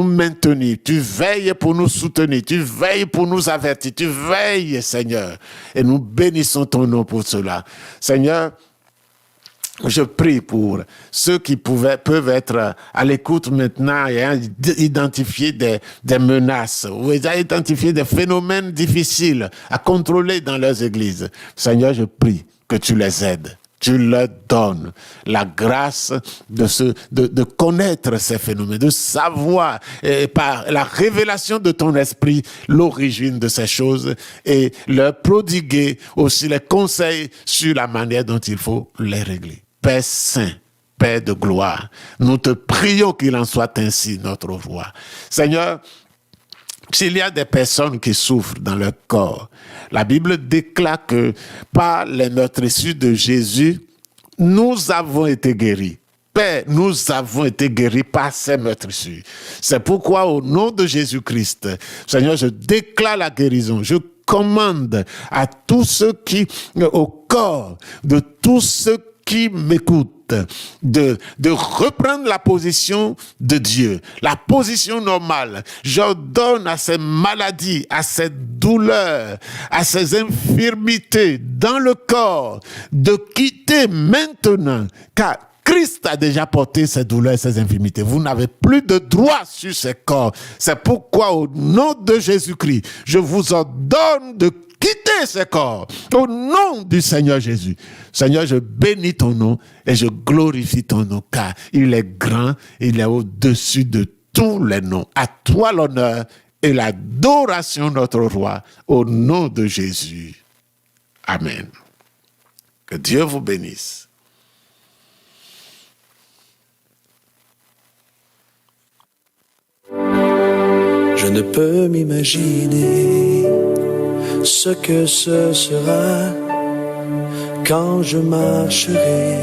maintenir, tu veilles pour nous soutenir, tu veilles pour nous avertir, tu veilles, Seigneur, et nous bénissons ton nom pour cela. Seigneur, je prie pour ceux qui peuvent être à l'écoute maintenant et identifier des menaces ou identifier des phénomènes difficiles à contrôler dans leurs églises. Seigneur, je prie que tu les aides. Tu leur donnes la grâce de connaître ces phénomènes, de savoir par la révélation de ton esprit l'origine de ces choses et leur prodiguer aussi les conseils sur la manière dont il faut les régler. Père saint, Père de gloire, nous te prions qu'il en soit ainsi, notre roi. Seigneur, s'il y a des personnes qui souffrent dans leur corps, la Bible déclare que par les meurtrissures de Jésus, nous avons été guéris. Père, nous avons été guéris par ces meurtrissures. C'est pourquoi, au nom de Jésus-Christ, Seigneur, je déclare la guérison. Je commande à tous ceux qui, au corps de tous ceux qui m'écoutent, de reprendre la position de Dieu, la position normale. J'ordonne à ces maladies, à ces douleurs, à ces infirmités dans le corps de quitter maintenant, car Christ a déjà porté ces douleurs et ces infirmités. Vous n'avez plus de droit sur ces corps. C'est pourquoi, au nom de Jésus-Christ, je vous ordonne de quitter ces corps. Au nom du Seigneur Jésus. Seigneur, je bénis ton nom et je glorifie ton nom, car il est grand, il est au-dessus de tous les noms. À toi l'honneur et l'adoration, notre roi, au nom de Jésus. Amen. Que Dieu vous bénisse. Je ne peux m'imaginer ce que ce sera quand je marcherai